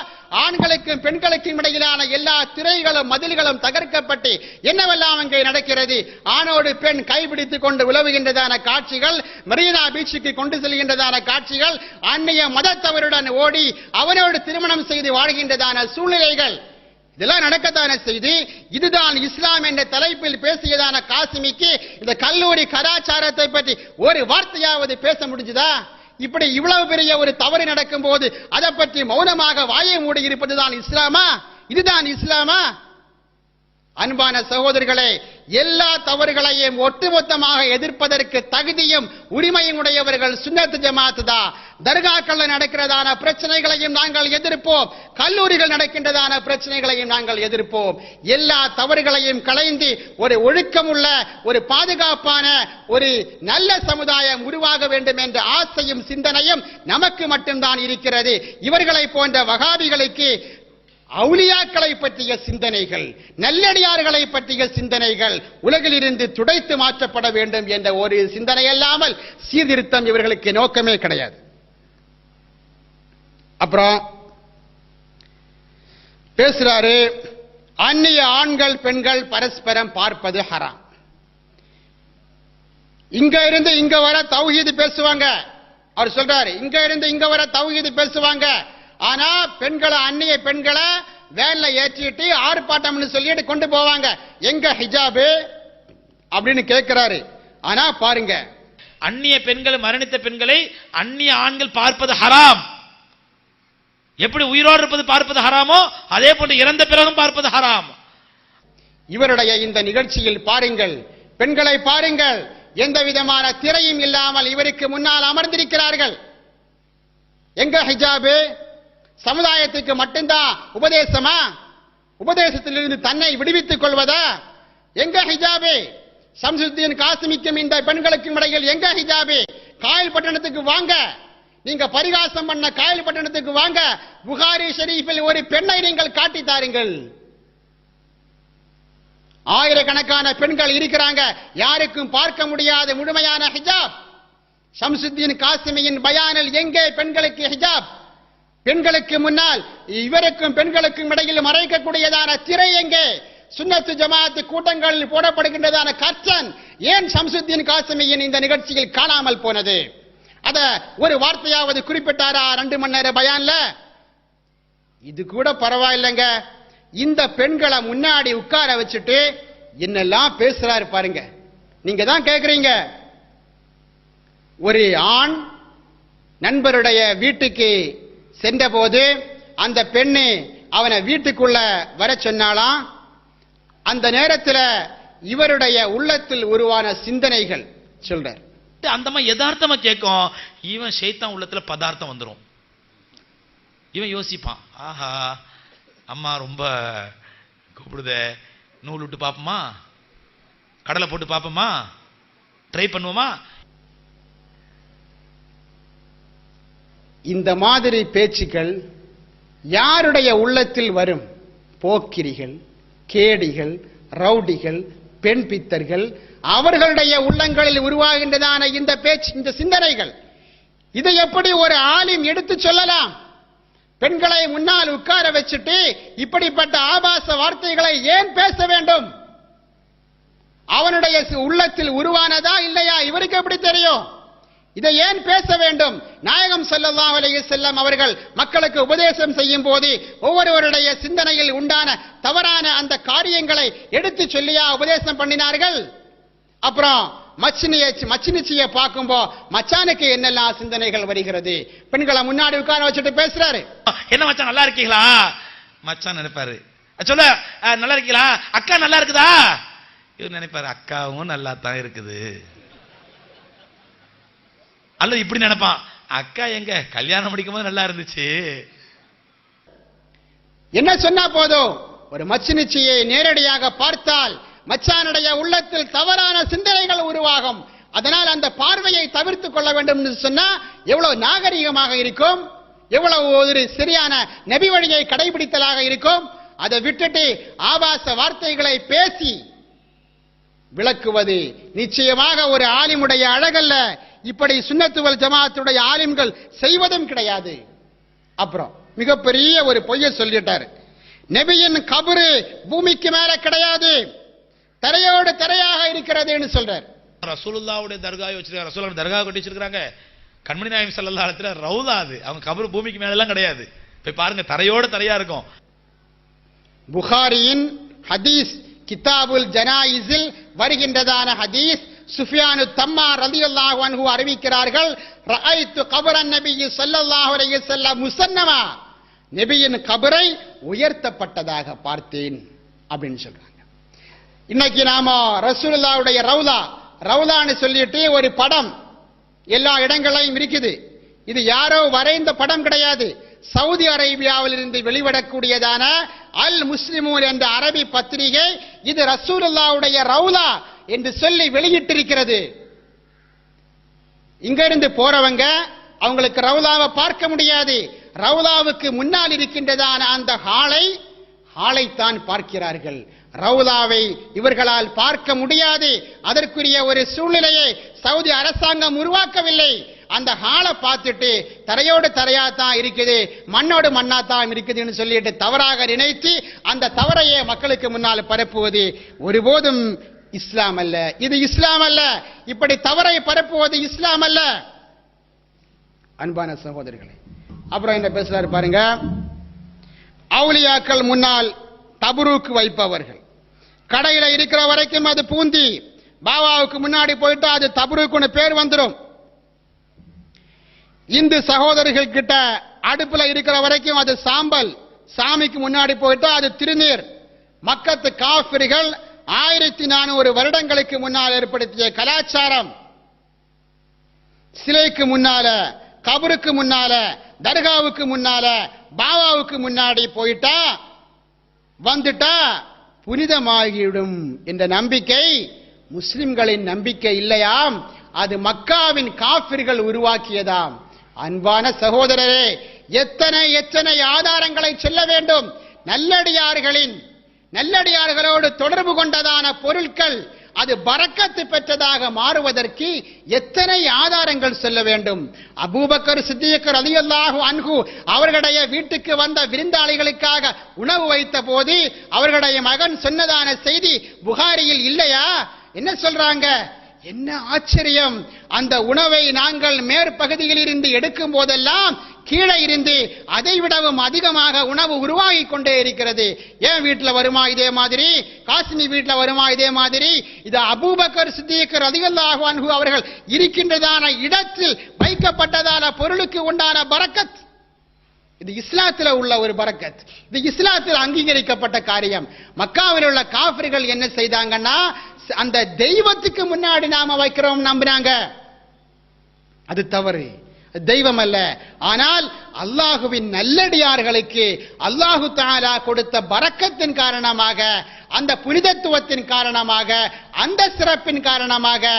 ஆண்களுக்கும் பெண்களுக்கும் இடையிலான எல்லா திரைகளும் மதில்களும் தகர்க்கப்பட்டு என்னவெல்லாம் அங்கே நடக்கிறது. ஆணோடு பெண் கைபிடித்துக் கொண்டு உலவுகின்றதான காட்சிகள், மெரினா பீச்சுக்கு கொண்டு செல்கின்றதான காட்சிகள், அந்நிய மதத்தவருடன் ஓடி அவனோடு திருமணம் செய்து வாழ்கின்றதான சூழ்நிலைகள் இதெல்லாம் நடக்கத்தான செய்தி. இதுதான் இஸ்லாம் என்ற தலைப்பில் பேசியதான காசிமிக்கு இந்த கல்லூரி கலாச்சாரத்தை பற்றி ஒரு வார்த்தையாவது பேச முடிஞ்சுதா? இப்படி இவ்வளவு பெரிய ஒரு தவறு நடக்கும் போது அதை பற்றி மௌனமாக வாயை மூடி இருப்பதுதான் இஸ்லாமா? இதுதான் இஸ்லாமா? அன்பான சகோதரர்களே, எல்லா தவறுகளையும் ஒட்டுமொத்தமாக எதிர்ப்பதற்கு தகுதியும் உரிமையும் உடையவர்கள் சுன்னத் ஜமாத் தான். தர்காக்கள் நடக்கிறதான பிரச்சனைகளையும் நாங்கள் எதிர்ப்போம். கல்லூரிகள் நடக்கின்றதான பிரச்சனைகளையும் நாங்கள் எதிர்ப்போம். எல்லா தவறுகளையும் களைந்து ஒரு ஒழுக்கமுள்ள, ஒரு பாதுகாப்பான, ஒரு நல்ல சமுதாயம் உருவாக வேண்டும் என்ற ஆசையும் சிந்தனையும் நமக்கு மட்டும்தான் இருக்கிறது. இவர்களை போன்ற வகாபிகளுக்கு அவுலியாக்களை பற்றிய சிந்தனைகள், நல்லடியார்களை பற்றிய சிந்தனைகள் உலகில் இருந்து துடைத்து மாற்றப்பட வேண்டும் என்ற ஒரு சிந்தனை அல்லாமல் சீர்திருத்தம் இவர்களுக்கு நோக்கமே கிடையாது. அப்புறம் பேசுறாரு, அந்நிய ஆண்கள் பெண்கள் பரஸ்பரம் பார்ப்பது ஹராம். இங்க இருந்து இங்க வர தௌஹீது பேசுவாங்க. அவர் சொல்றாரு, இங்க இருந்து இங்க வர தௌஹீது பேசுவாங்க. ஆனா பெண்களை, அந்நிய பெண்களை வேன்ல ஏற்றிட்டு ஆர்ப்பாட்டம்னு சொல்லிட்டு கொண்டு போவாங்க. எங்க ஹிஜாபு அப்படின்னு கேட்கிறாரு. ஆனா பாருங்க, அந்நிய பெண்கள், மரணித்த பெண்களை அந்நிய ஆண்கள் பார்ப்பது ஹராம். எப்படி உயிரோடு இருப்பது பார்ப்பது ஹராமோ அதே போன்று இறந்த பிறகும் பார்ப்பது ஹராம். இவருடைய இந்த நிகழ்ச்சியில் பாருங்கள், பெண்களை பாருங்கள், எந்த விதமான திரையும் இல்லாமல் இவருக்கு முன்னால் அமர்ந்திருக்கிறார்கள். எங்க ஹிஜாபு? சமுதாயத்துக்கு மட்டும்தான் உபதேசமா? உபதேசத்திலிருந்து தன்னை விடுவித்துக் கொள்வதா? எங்க ஹிஜாபு? ஷம்சுத்தீன் காசிமிக்கும் இந்த பெண்களுக்கும் இடையில் எங்க ஹிஜாபு? காயல் பட்டணத்துக்கு வாங்க, நீங்க பரிகாசம் பண்ண காயல் பட்டணத்துக்கு வாங்க, புகாரி ஷரீஃபில் ஒரு பெண்ணை நீங்கள் காட்டி தாருங்கள். ஆயிரக்கணக்கான பெண்கள் இருக்கிறாங்க, யாருக்கும் பார்க்க முடியாத முழுமையான ஹிஜாப். ஷம்சுத்தீன் காசிமியின் பயானில் எங்கே பெண்களுக்கு ஹிஜாப்? பெண்களுக்கு முன்னால் இவருக்கும் பெண்களுக்கும் இடையில் மறைக்கக்கூடியதான திரை எங்கே? சுன்னத்து ஜமாத் கூட்டங்களில் போடப்படுகின்றதான கர்ச்சன் ஏன் ஷம்சுத்தீன் காசிமியின் இந்த நிகழ்ச்சியில் காணாமல் போனது? அத ஒரு வார்த்தையாவது குறிப்பிட்டாரா 2 மணி நேர பயான்ல? இது கூட பரவாயில்லைங்க. இந்த பெண்களை முன்னாடி உட்கார வச்சுட்டு என்னெல்லாம் பேசுறாரு பாருங்க. நீங்க தான் கேக்குறீங்க, ஒரு ஆண் நண்பருடைய வீட்டுக்கு சென்றபோது அந்த பெண்ணு அவனை வீட்டுக்குள்ள வர சொன்னாலாம். அந்த நேரத்தில் இவருடைய உள்ளத்தில் உருவான சிந்தனைகள் சொல்றார். அந்தமா யதார்த்தமா கேட்கும். இவன் ஷைத்தான் உள்ளத்துல பதார்த்தம் வந்துரும். இவன் யோசிப்பான், ஆஹா அம்மா ரொம்ப கூப்பிடுதே, நூல் விட்டு பாப்போமா, கடலை போட்டு பாப்போமா, ட்ரை பண்ணுவோமா? இந்த மாதிரி பேச்சுக்கள் யாருடைய உள்ளத்தில் வரும்? போக்கிரிகள், கேடிகள், ரவுடிகள், பெண் பித்தர்கள், அவர்களுடைய உள்ளங்களில் உருவாகின்றதான இந்த பேச்சு, இந்த சிந்தனைகள், இதை எப்படி ஒரு ஆலிம் எடுத்து சொல்லலாம்? பெண்களை முன்னால் உட்கார வச்சுட்டு இப்படிப்பட்ட ஆபாச வார்த்தைகளை ஏன் பேச வேண்டும்? அவனுடைய உள்ளத்தில் உருவானதா இல்லையா இவருக்கு எப்படி தெரியும்? இதை ஏன் பேச வேண்டும்? நாயகம் ஸல்லல்லாஹு அலைஹி வஸல்லம் அவர்கள் மக்களுக்கு உபதேசம் செய்யும் போது ஒவ்வொருவருடைய சிந்தனையில் உண்டான தவறான அந்த காரியங்களை எடுத்து சொல்லியா உபதேசம் பண்ணினார்கள்? அப்புறம் மச்சினிச்சிய பார்க்கும்போ மச்சானுக்கு என்னெல்லாம் சிந்தனைகள் வருகிறது? பெண்களை முன்னாடி உட்கார வச்சுட்டு பேசுறாரு. என்ன மச்சான் நல்லா இருக்கீங்களா? மச்சான் நினைப்பாரு, சொல்ல நல்லா இருக்கீங்களா? அக்கா நல்லா இருக்குதா? இவர் நினைப்பாரு, அக்காவும் நல்லா தான் இருக்குது. அல்லது இப்படி நினைப்பான், அக்கா எங்க கல்யாணம் முடிக்கும் போது நல்லா இருந்துச்சு. என்ன சொன்னா போதும்? ஒரு மச்சினிச்சியை நேரடியாக பார்த்தால் மச்சானுடைய உள்ளத்தில் தவறான சிந்தனைகள் உருவாகும். அதனால் அந்த பார்வையை தவிர்த்துக் கொள்ள வேண்டும் என்று சொன்னா எவ்வளவு நாகரிகமாக இருக்கும், எவ்வளவு ஒரு சரியான நபி வழியை கடைபிடித்தலாக இருக்கும். அதை விட்டுட்டு ஆபாச வார்த்தைகளை பேசி விளக்குவது நிச்சயமாக ஒரு ஆலிமுடைய அழகல்ல. இப்படி சுன்னத்து வல் ஜமாஅத்துடைய ஆலிம்கள் செய்வதும் கிடையாது. அப்புறம் மிகப்பெரிய ஒரு பொய்யை சொல்லிட்டாரு. நபியின் கபரு பூமிக்கு மேல கிடையாது, தரையோடு தரையாக இருக்கிறதுன்னு சொல்றார். ரசூலுல்லாஹ்வுடைய தர்காவை வச்சிருக்காங்க, ரசூலுல்லாஹ் தர்கா கட்டி வச்சிருக்காங்க. கண்மணி நாயகம் ஸல்லல்லாஹு அலைஹி வஸல்லம் ரவுதா, அது அவங்க கபரு பூமிக்கு மேல எல்லாம் கிடையாது. போய் பாருங்க, தரையோட தரையா இருக்கும். புகாரியின் ஹதீஸ் கிதாபுல் ஜனாயிஸில் வருகின்றதான ஹதீஸ், சுஃபியானு தம்மார் ரலியல்லாஹு அன்ஹு அறிவிக்கிறார்கள், ரஅய்து கபரன் நபி ஸல்லல்லாஹு அலைஹி வஸல்லம் முஸன்னமா, நபியின் கபரை உயர்த்தப்பட்டதாக பார்த்தேன் அப்படின்னு சொல்றாங்க. இன்னைக்கு நாம ரசூலுல்லாஹ்வுடைய ரவுலான்னு சொல்லிட்டு ஒரு படம் எல்லா இடங்களையும் இருக்குது. இது யாரோ வரைந்த படம் கிடையாது. சவுதி அரேபியாவில் இருந்து வெளிவிடக்கூடியதான அல் முஸ்லிமூன் என்ற அரபி பத்திரிகை இது ரசூலுல்லாஹ்வுடைய ரவுலா என்று சொல்லி வெளியிட்டிருக்கிறது. இங்க இருந்து போறவங்க அவங்களுக்கு ரவுலாவை பார்க்க முடியாது. ரவுலாவுக்கு முன்னால் இருக்கின்றதான அந்த ஹாலைத்தான் பார்க்கிறார்கள். ரவுலாவை இவர்களால் பார்க்க முடியாது. அதற்குரிய ஒரு சூழ்நிலையை சவுதி அரசாங்கம் உருவாக்கவில்லை. அந்த ஹாலை பார்த்துட்டு தரையோடு தரையா தான் இருக்குது, மண்ணோடு மண்ணா தான் இருக்குதுன்னு சொல்லிட்டு தவறாக நினைத்து அந்த தவறையே மக்களுக்கு முன்னால் பரப்புவது ஒருபோதும் இஸ்லாம் அல்ல. இது இஸ்லாம் அல்ல. இப்படி தவறை பரப்புவது இஸ்லாம் அல்ல. அன்பான சகோதரர்களே, அப்புறம் என்ன பேசுறாரு பாருங்க. அவுலியாக்கள் முன்னால் தபுருக்கு வைப்பவர்கள், கடையில இருக்கிற வரைக்கும் அது பூந்தி, பாபாவுக்கு முன்னாடி போயிட்டு அது தபுருக்குன்னு பேர் வந்துடும். இந்து சகோதரர்கள் கிட்ட அடுப்புல இருக்கிற வரைக்கும் அது சாம்பல், சாமிக்கு முன்னாடி போயிட்டு அது திருநீர். மக்கத்து காஃபிர்கள் 1400 வருடங்களுக்கு முன்னால் ஏற்படுத்திய கலாச்சாரம், சிலைக்கு முன்னால, கபருக்கு முன்னால, தர்காவுக்கு முன்னால, பாபாவுக்கு முன்னாடி போயிட்டா வந்துட்டா புனிதமாகிவிடும் என்ற நம்பிக்கை முஸ்லிம்களின் நம்பிக்கை இல்லையாம். அது மக்காவின் காஃபிர்கள் உருவாக்கியதாம். அன்பான சகோதரரே, எத்தனை ஆதாரங்களை சொல்ல வேண்டும். நல்லடியார்களோடு தொடர்பு கொண்டதான பொருட்கள் அது பரக்கத்து பெற்றதாக மாறுவதற்கு எத்தனை ஆதாரங்கள் சொல்ல வேண்டும். அபூபக்கர் சித்திக் ரலியல்லாஹு அன்ஹு அவர்களுடைய வீட்டுக்கு வந்த விருந்தாளிகளுக்காக உணவு வைத்த போது அவர்களுடைய மகன் சொன்னதான செய்தி புகாரியில் இல்லையா? என்ன சொல்றாங்க? என்ன ஆச்சரியம்! அந்த உணவை நாங்கள் மேற்பகுதியில் இருந்து எடுக்கும் போதெல்லாம் கீழே இருந்து அதை விடவும் அதிகமாக உணவு உருவாகி கொண்டே இருக்கிறது. ஏன் வீட்டில் வருமா இதே மாதிரி, காசினி வீட்டில் வருமா இதே மாதிரி? இது அபூபக்கர் சித்திக் ரலியல்லாஹு அன்ஹு அவர்கள் இருக்கின்றதான இடத்தில் வைக்கப்பட்டதான பொருளுக்கு உண்டான பரக்கத். இது இஸ்லாத்தில் உள்ள ஒரு பரக்கத், இது இஸ்லாத்தில் அங்கீகரிக்கப்பட்ட காரியம். மக்காவில் உள்ள காஃபிர்கள் என்ன செய்தாங்கன்னா, அந்த தெய்வத்துக்கு முன்னாடி நாம வைக்கிறோம் நம்பினாங்க. அது தவறு, தெய்வம் அல்ல. ஆனால் அல்லாஹுவின் நல்லடியார்களுக்கு அல்லாஹு தஆலா கொடுத்த பரக்கத்தின் காரணமாக, அந்த புனிதத்துவத்தின் காரணமாக, அந்த சிறப்பின் காரணமாக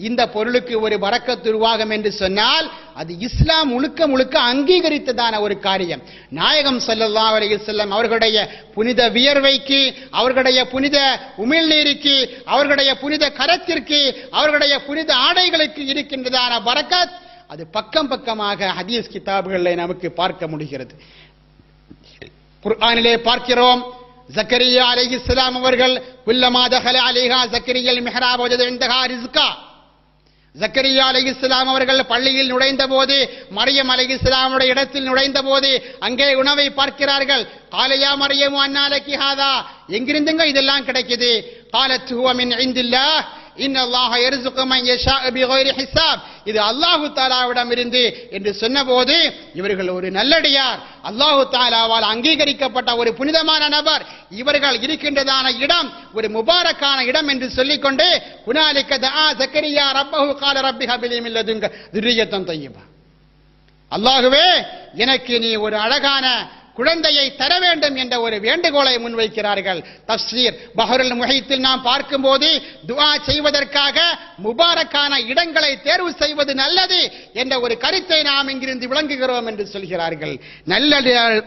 இந்த பொருளுக்கு ஒரு பரக்கத் உருவாகும் என்று சொன்னால் அது இஸ்லாம் முழுக்க அங்கீகரித்ததான ஒரு காரியம். நாயகம் ஸல்லல்லாஹு அலைஹி வஸல்லம் அவர்களுடைய புனித வியர்வைக்கு, அவர்களுடைய புனித உமிழ்நீருக்கு, அவர்களுடைய புனித கரத்திற்கு, அவர்களுடைய புனித ஆடைகளுக்கு இருக்கின்றதான பரக்கத் அது பக்கமாக ஹதீஸ் கிதாபுகளில் நமக்கு பார்க்க முடிகிறது. குர்ஆனிலே பார்க்கிறோம். ஜக்கரியா அலைஹிஸ்ஸலாம் அவர்கள் குல்லமா தஹல அலைஹா ஜக்கரியல் மிஹ்ராப் வஜத இன்தஹா ரிஸ்கா. ஜக்கரியா அலைஹிஸ்ஸலாம் அவர்கள் பள்ளியில் நுழைந்த போது, மரியம் அலைஹிஸ்ஸலாமுடைய இடத்தில் நுழைந்த போது அங்கே உணவை பார்க்கிறார்கள். காலையா மரியமு அன்னாலகி ஹாதா, எங்கிருந்துங்க இதெல்லாம் கிடைக்குது? காலத் ஹுவ மின் இன்தில்லாஹ் இன்னல்லாஹ யர்ஸுகு மன் யஷாஉ பிகைரி ஹிசாப், இது அல்லாஹ் தஆலாவிடம் இருந்து என்று சொன்னபோது இவர்கள் ஒரு நல்லடியார், அல்லாஹ் தஆலாவால் அங்கீகரிக்கப்பட்ட ஒரு புனிதமான நபர், இவர்கள் இருக்கின்றதான இடம் ஒரு முபாரக்கான இடம் என்று சொல்லிக்கொண்டு ஹுனாலிக தஆ ஜக்கரியா ரப்பஹு கால ரப்பி ஹப்லி மின் லதுன்க ذُرِّيَّةً طَيِّبَةً, அல்லாஹ்வே எனக்கு நீ ஒரு அழகான குழந்தையை தர வேண்டும் என்ற ஒரு வேண்டுகோளை முன்வைக்கிறார்கள். தஃப்சீர் பஹ்ருல் முஹீத்தில் நாம் பார்க்கும்போது துஆ செய்வதற்காக முபாரக்கான இடங்களை தேர்வு செய்வது நல்லது என்ற ஒரு கருத்தை நாம் இங்கிருந்து விளங்குகிறோம் என்று சொல்கிறார்கள்.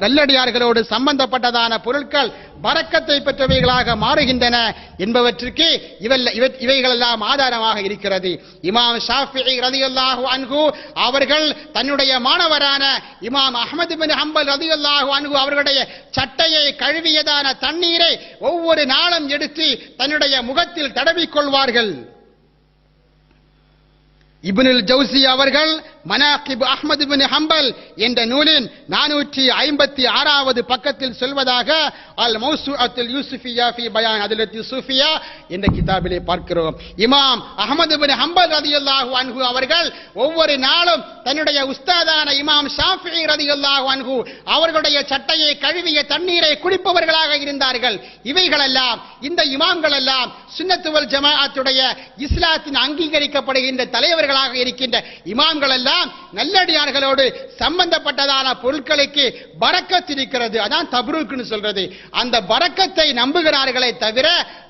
நல்லடியார்களோடு சம்பந்தப்பட்டதான பொருட்கள் பரக்கத்தை பெற்றவைகளாக மாறுகின்றன என்பவற்றிற்கு இவைகளெல்லாம் ஆதாரமாக இருக்கிறது. இமாம் ஷாஃபிஈ ரலியல்லாஹு அன்ஹு அவர்கள் தன்னுடைய மாணவரான இமாம் அஹ்மத் பின் ஹம்பல் ரலியல்லாஹு அன்ஹு அவர்களுடைய சட்டையை கழுவியதான தண்ணீரை ஒவ்வொரு நாளும் எடுத்து தன்னுடைய முகத்தில் தடவிக் கொள்வார்கள். இப்னுல் ஜௌசி அவர்கள் மனாகிப் அஹ்மத் பின் ஹம்பல் என்ற நூலின் 456வது பக்கத்தில் சொல்வதாக அல் மௌசூஅத்துல் யூசுஃபியா ஃபி பயான் அத்லத்தி சூஃபியா என்ற கிதாபிலே பார்க்கிறோம். இமாம் அஹ்மத் பின் ஹம்பல் ரலியல்லாஹு அன்ஹு அவர்கள் ஒவ்வொரு நாளும் தன்னுடைய உஸ்தாதான இமாம் ஷாஃபிஈ ரலியல்லாஹு அன்ஹு அவர்களுடைய சட்டையை கழுவிய தண்ணீரை குடிப்பவர்களாக இருந்தார்கள். இவைகளெல்லாம் இந்த இமாம்கள் எல்லாம் சுன்னத் வல் ஜமாஅத்துடைய இஸ்லாத்தின் அங்கீகரிக்கப்படுகின்ற தலைவர்களாக இருக்கின்ற இமாம்கள் எல்லாம் நல்லடியார்களோடு சம்பந்தப்பட்டதான பொருட்களுக்கு பரக்கத் இருக்கிறது. அதான் தப்ரூக்னு சொல்றது. அந்த பரக்கத்தை நம்புகிறார்களே தவிர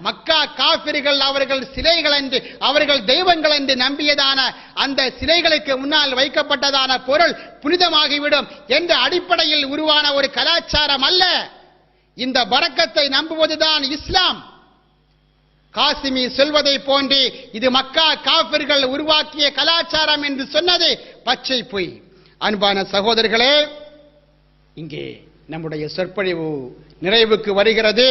மக்கா காஃபிர்கள் அவர்கள் சிலைகள் என்று அவர்கள் தெய்வங்கள் என்று நம்பியதான அந்த சிலைகளுக்கு முன்னால் வைக்கப்பட்டதான பொருள் புனிதமாகிவிடும் என்ற அடிப்படையில் உருவான ஒரு கலாச்சாரம் அல்ல. இந்த பரக்கத்தை நம்புவதுதான் இஸ்லாம். காசிமி சொல்வதை போன்று இது மக்கா காஃபிர்கள் உருவாக்கிய கலாச்சாரம் என்று சொன்னது பச்சை பொய். அன்பான சகோதரர்களே, இங்கே நம்முடைய சொற்பொழிவு நிறைவுக்கு வருகிறது.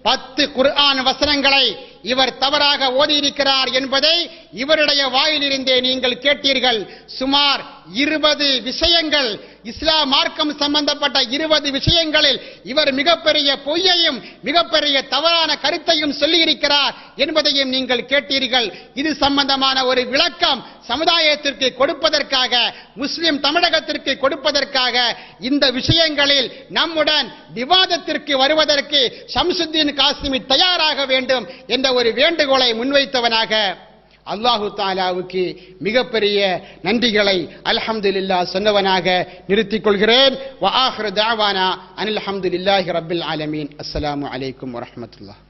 10 குர்ஆன் வசனங்களை இவர் தவறாக ஓதியிருக்கிறார் என்பதை இவருடைய வாயிலிருந்தே நீங்கள் கேட்டீர்கள். சுமார் 20 விஷயங்கள், இஸ்லாம் மார்க்கம் சம்பந்தப்பட்ட 20 விஷயங்களில் இவர் மிகப்பெரிய பொய்யையும் மிகப்பெரிய தவறான கருத்தையும் சொல்லியிருக்கிறார் என்பதையும் நீங்கள் கேட்டீர்கள். இது சம்பந்தமான ஒரு விளக்கம் சமுதாயத்திற்கு கொடுப்பதற்காக, முஸ்லிம் தமிழகத்திற்கு கொடுப்பதற்காக இந்த விஷயங்களில் நம்முடன் விவாதத்திற்கு வருவதற்கு ஷம்சுத்தீன் காசிமி தயாராக வேண்டும் என்ற ஒரு வேண்டுகோளை முன்வைத்தவனாக அல்லாஹு தஆலாவுக்கு மிகப்பெரிய நன்றிகளை அல்ஹம்துலில்லாஹ் சொன்னவனாக நிறுத்திக் கொள்கிறேன். வ ஆகிரு தஅவானா அனில் ஹம்துலில்லாஹி ரப்பில் ஆலமீன். அஸ்ஸலாமு அலைக்கும் வரஹ்மத்துல்லாஹ்.